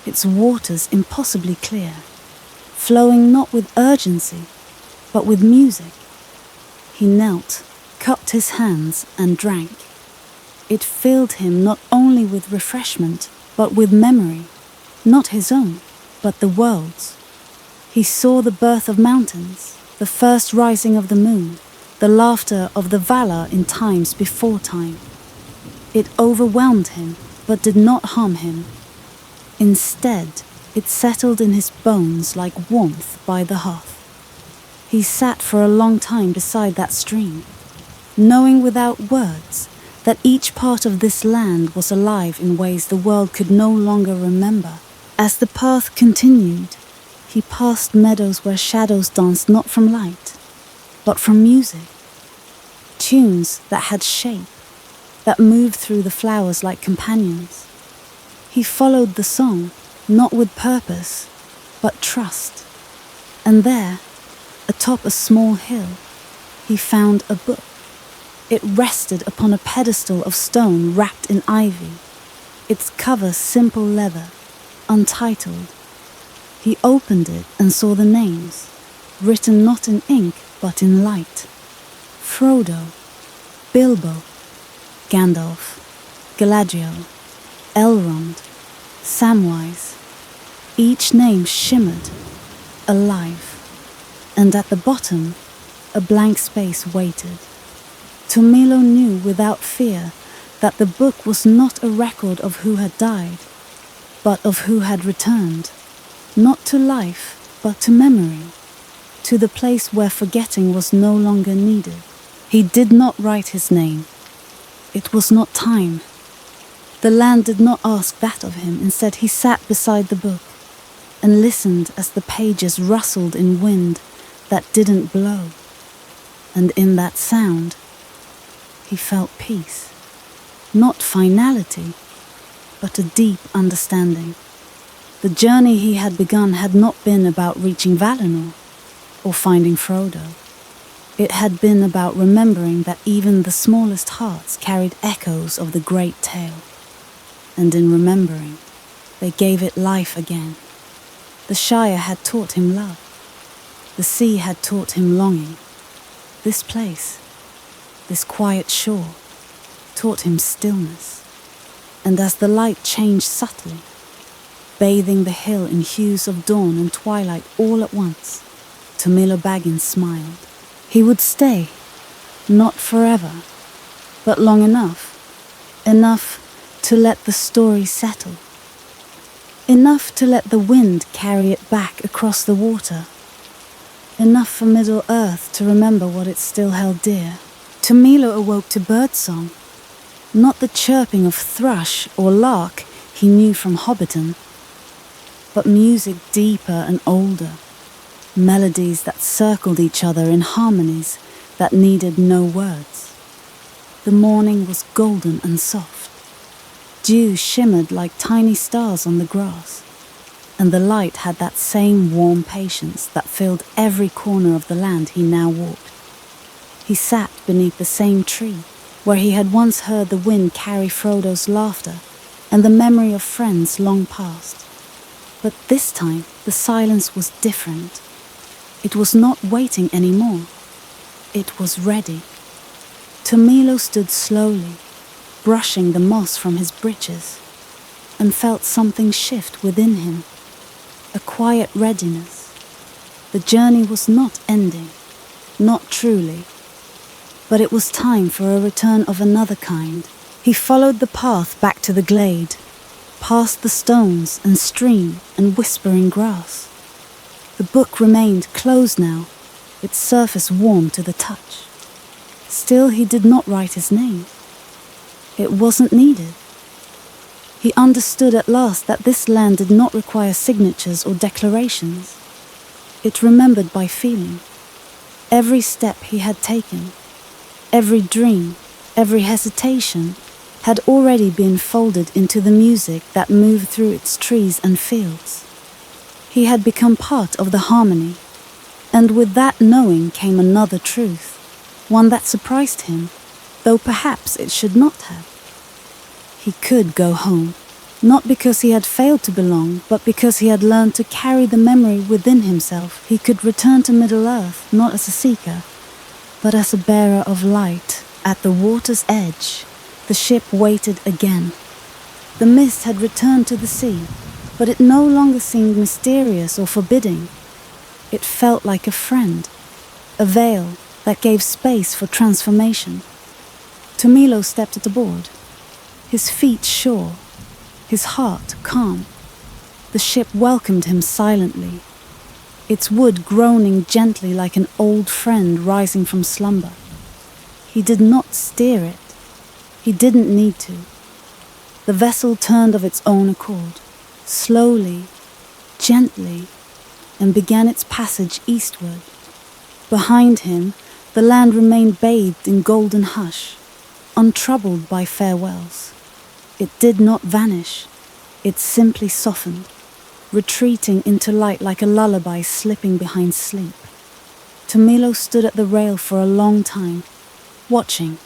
its waters impossibly clear, flowing not with urgency, but with music. He knelt, cupped his hands, and drank. It filled him not only with refreshment, but with memory, not his own, but the world's. He saw the birth of mountains, the first rising of the moon, the laughter of the Valar in times before time. It overwhelmed him, but did not harm him. Instead, it settled in his bones like warmth by the hearth. He sat for a long time beside that stream, knowing without words that each part of this land was alive in ways the world could no longer remember. As the path continued, he passed meadows where shadows danced not from light, but from music. Tunes that had shape, that moved through the flowers like companions. He followed the song, not with purpose, but trust. And there, atop a small hill, he found a book. It rested upon a pedestal of stone wrapped in ivy, its cover simple leather, untitled. He opened it and saw the names, written not in ink but in light. Frodo, Bilbo, Gandalf, Galadriel, Elrond, Samwise. Each name shimmered, alive, and at the bottom, a blank space waited. Tomilo knew without fear that the book was not a record of who had died, but of who had returned, not to life, but to memory, to the place where forgetting was no longer needed. He did not write his name. It was not time. The land did not ask that of him. Instead, he sat beside the book and listened as the pages rustled in wind that didn't blow. And in that sound, he felt peace. Not finality, but a deep understanding. The journey he had begun had not been about reaching Valinor or finding Frodo. It had been about remembering that even the smallest hearts carried echoes of the great tale. and in remembering, they gave it life again. The Shire had taught him love. The sea had taught him longing. This place, this quiet shore, taught him stillness. And as the light changed subtly, bathing the hill in hues of dawn and twilight all at once, Tomilo Baggins smiled. He would stay, not forever, but long enough to let the story settle. Enough to let the wind carry it back across the water. Enough for Middle-earth to remember what it still held dear. Tomilo awoke to birdsong, not the chirping of thrush or lark he knew from Hobbiton, but music deeper and older, melodies that circled each other in harmonies that needed no words. The morning was golden and soft. Dew shimmered like tiny stars on the grass, and the light had that same warm patience that filled every corner of the land he now walked. He sat beneath the same tree where he had once heard the wind carry Frodo's laughter and the memory of friends long past. But this time the silence was different. It was not waiting anymore. It was ready. Tomilo stood slowly, brushing the moss from his breeches, and felt something shift within him, a quiet readiness. The journey was not ending, not truly, but it was time for a return of another kind. He followed the path back to the glade, past the stones and stream and whispering grass. The book remained closed now, its surface warm to the touch. Still he did not write his name. It wasn't needed. He understood at last that this land did not require signatures or declarations. It remembered by feeling. Every step he had taken, every dream, every hesitation, had already been folded into the music that moved through its trees and fields. He had become part of the harmony, and with that knowing came another truth, one that surprised him, though perhaps it should not have. He could go home, not because he had failed to belong, but because he had learned to carry the memory within himself. He could return to Middle-earth not as a seeker, but as a bearer of light. At the water's edge, the ship waited again. The mist had returned to the sea, but it no longer seemed mysterious or forbidding. It felt like a friend, a veil that gave space for transformation. Tomilo stepped aboard, his feet sure, his heart calm. The ship welcomed him silently, its wood groaning gently like an old friend rising from slumber. He did not steer it. He didn't need to. The vessel turned of its own accord, slowly, gently, and began its passage eastward. Behind him, the land remained bathed in golden hush, untroubled by farewells. It did not vanish. It simply softened, retreating into light like a lullaby slipping behind sleep. Tomilo stood at the rail for a long time, watching,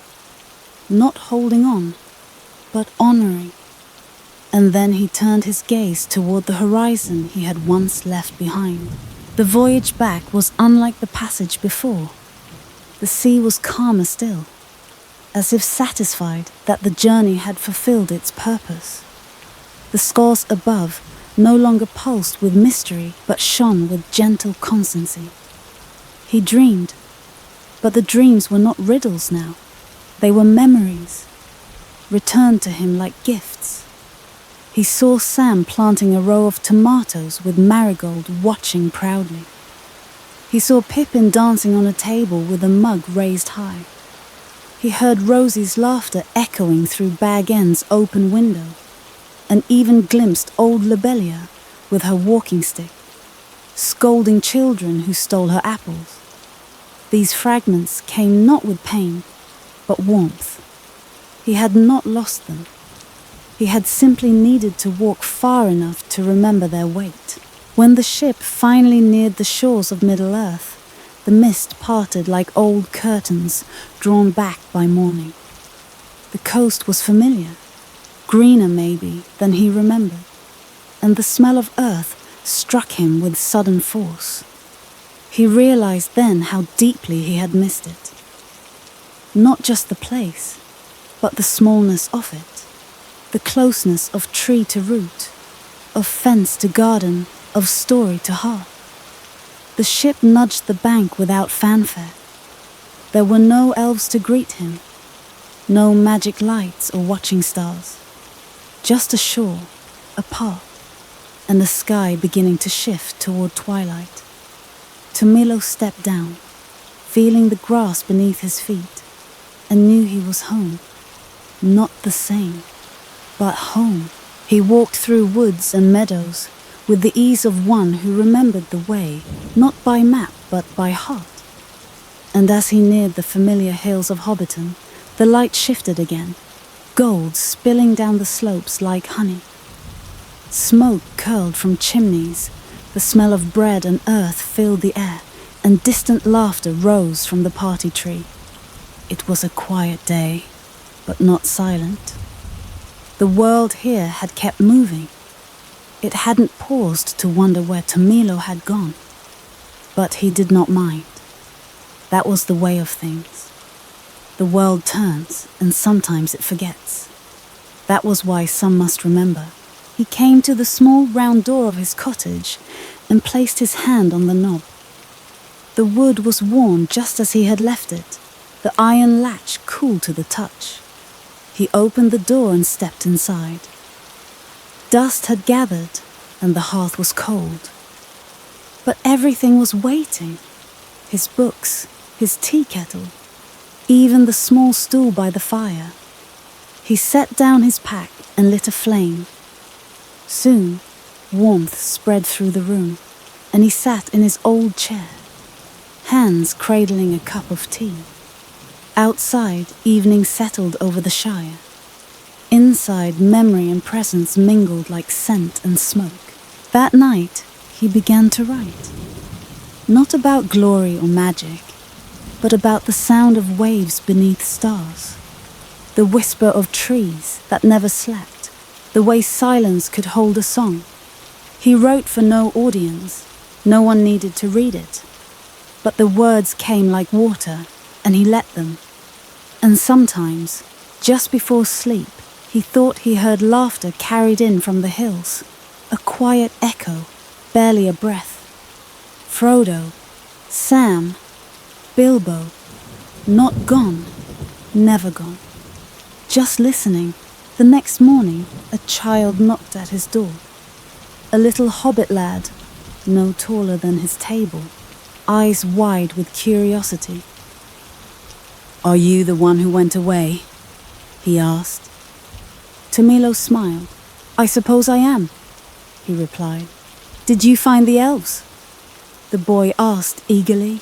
not holding on, but honoring. And then he turned his gaze toward the horizon he had once left behind. The voyage back was unlike the passage before. The sea was calmer still, as if satisfied that the journey had fulfilled its purpose. The scores above no longer pulsed with mystery, but shone with gentle constancy. He dreamed, but the dreams were not riddles now. They were memories, returned to him like gifts. He saw Sam planting a row of tomatoes with Marigold watching proudly. He saw Pippin dancing on a table with a mug raised high. He heard Rosie's laughter echoing through Bag End's open window, and even glimpsed old Lobelia with her walking stick, scolding children who stole her apples. These fragments came not with pain, but warmth. He had not lost them. He had simply needed to walk far enough to remember their weight. When the ship finally neared the shores of Middle-earth, the mist parted like old curtains drawn back by morning. The coast was familiar, greener maybe than he remembered, and the smell of earth struck him with sudden force. He realized then how deeply he had missed it. Not just the place, but the smallness of it, the closeness of tree to root, of fence to garden, of story to heart. The ship nudged the bank without fanfare. There were no elves to greet him, no magic lights or watching stars, just a shore, a path, and the sky beginning to shift toward twilight. Tomilo stepped down, feeling the grass beneath his feet, and knew he was home. Not the same, but home. He walked through woods and meadows with the ease of one who remembered the way, not by map but by heart. And as he neared the familiar hills of Hobbiton, the light shifted again, gold spilling down the slopes like honey. Smoke curled from chimneys, the smell of bread and earth filled the air, and distant laughter rose from the party tree. It was a quiet day, but not silent. The world here had kept moving. It hadn't paused to wonder where Tomilo had gone. But he did not mind. That was the way of things. The world turns, and sometimes it forgets. That was why some must remember. He came to the small round door of his cottage and placed his hand on the knob. The wood was worn just as he had left it, the iron latch cool to the touch. He opened the door and stepped inside. Dust had gathered, and the hearth was cold. But everything was waiting. His books, his tea kettle, even the small stool by the fire. He set down his pack and lit a flame. Soon, warmth spread through the room, and he sat in his old chair, hands cradling a cup of tea. Outside, evening settled over the Shire. Inside, memory and presence mingled like scent and smoke. That night, he began to write. Not about glory or magic, but about the sound of waves beneath stars, the whisper of trees that never slept, the way silence could hold a song. He wrote for no audience, no one needed to read it, but the words came like water, and he let them. And sometimes, just before sleep, he thought he heard laughter carried in from the hills, a quiet echo, barely a breath. Frodo, Sam, Bilbo, not gone, never gone. Just listening, the next morning, a child knocked at his door. A little hobbit lad, no taller than his table, eyes wide with curiosity. "Are you the one who went away?" he asked. Tomilo smiled. "I suppose I am," he replied. "Did you find the elves?" the boy asked eagerly.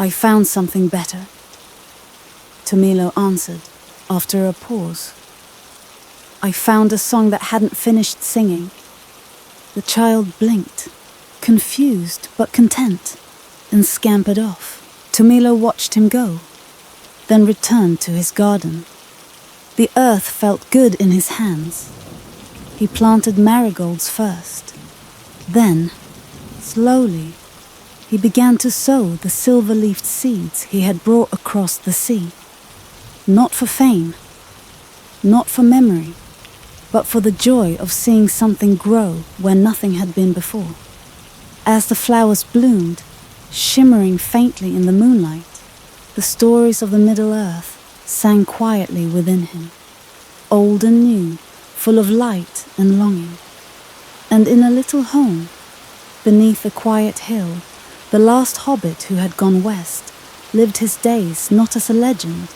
"I found something better," Tomilo answered after a pause. "I found a song that hadn't finished singing." The child blinked, confused but content, and scampered off. Tomilo watched him go, then returned to his garden. The earth felt good in his hands. He planted marigolds first. Then, slowly, he began to sow the silver-leafed seeds he had brought across the sea. Not for fame, not for memory, but for the joy of seeing something grow where nothing had been before. As the flowers bloomed, shimmering faintly in the moonlight, the stories of the Middle-earth sang quietly within him, old and new, full of light and longing. And in a little home, beneath a quiet hill, the last hobbit who had gone west lived his days not as a legend,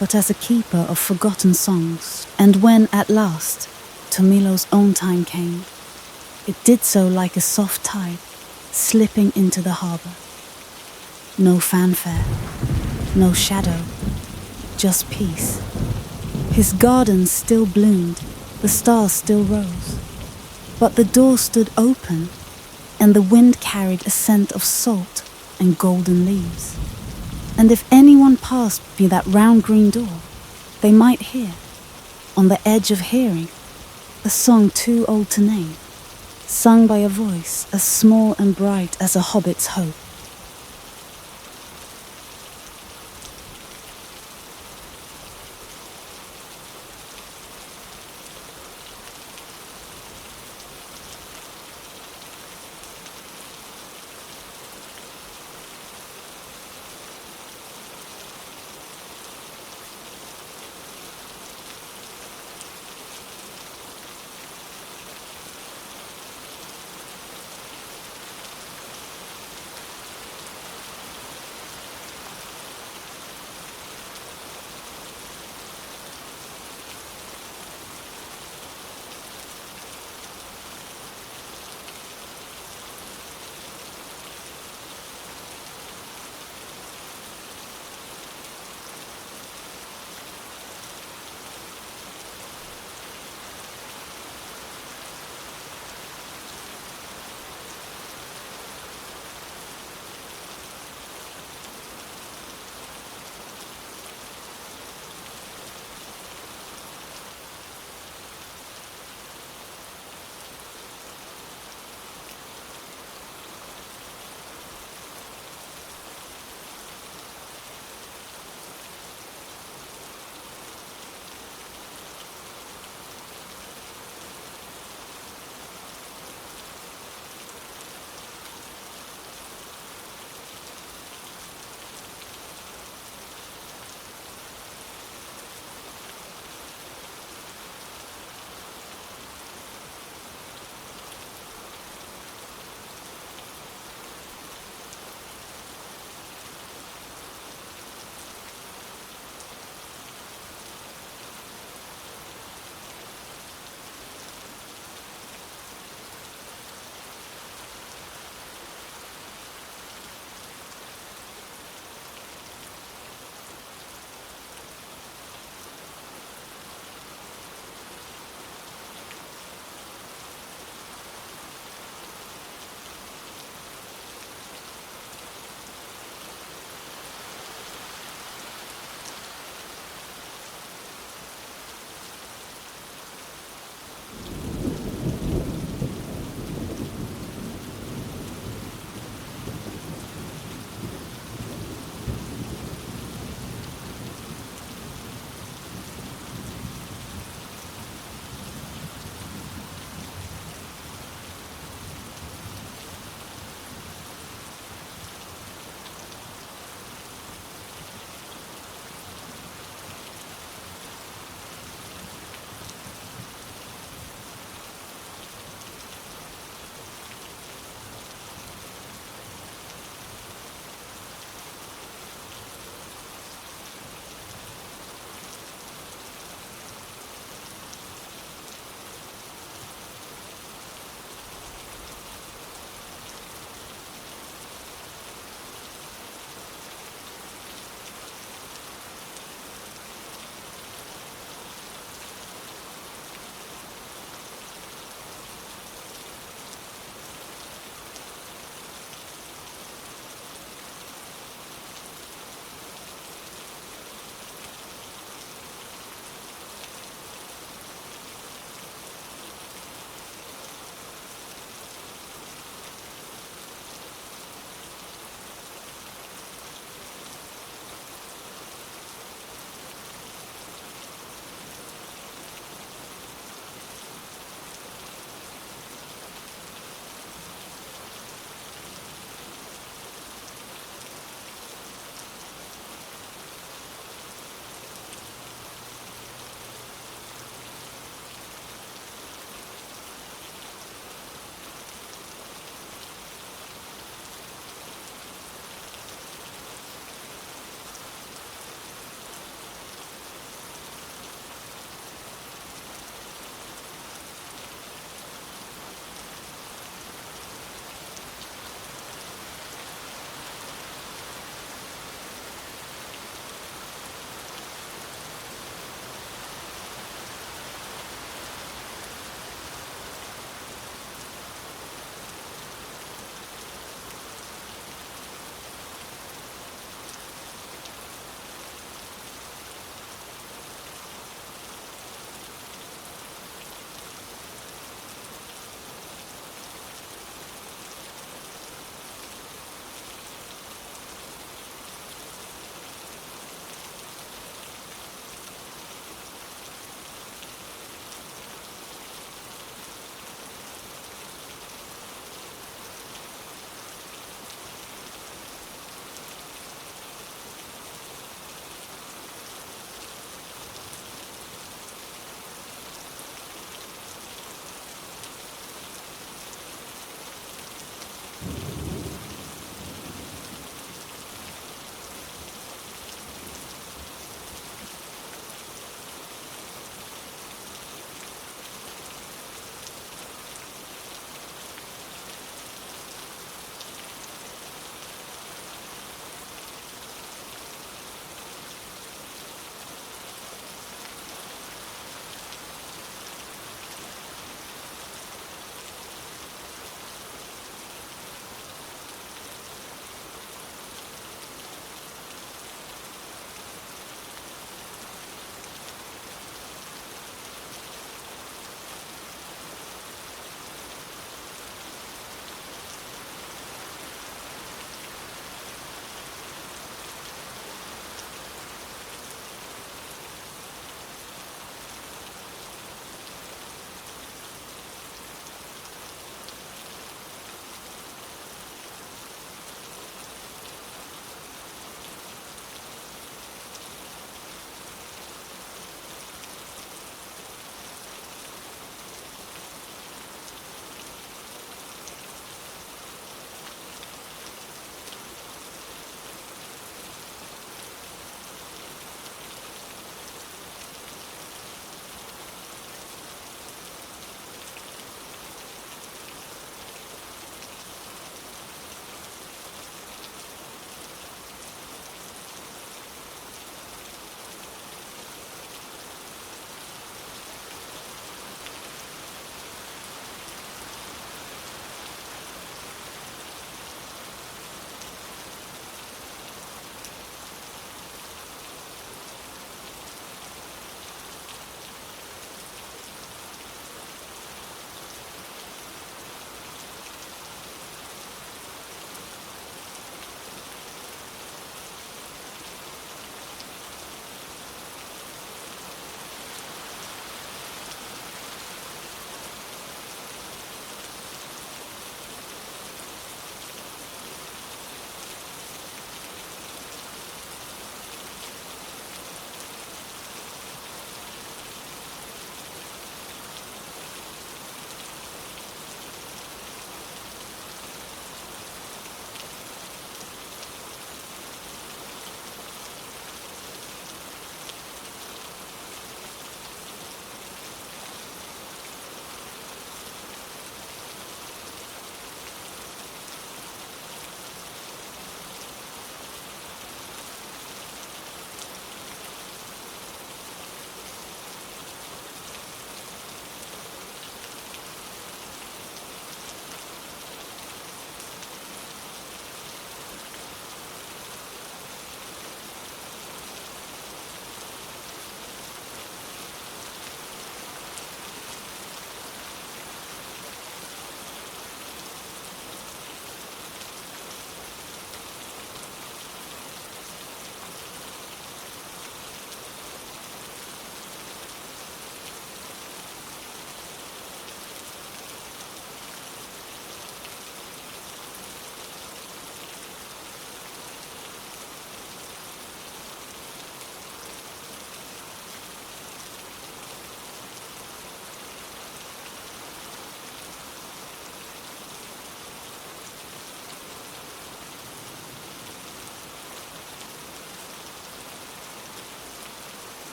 but as a keeper of forgotten songs. And when, at last, Tomilo's own time came, it did so like a soft tide, slipping into the harbour. No fanfare, no shadow, just peace. His garden still bloomed, the stars still rose, but the door stood open, and the wind carried a scent of salt and golden leaves. And if anyone passed by that round green door, they might hear, on the edge of hearing, a song too old to name, sung by a voice as small and bright as a hobbit's hope.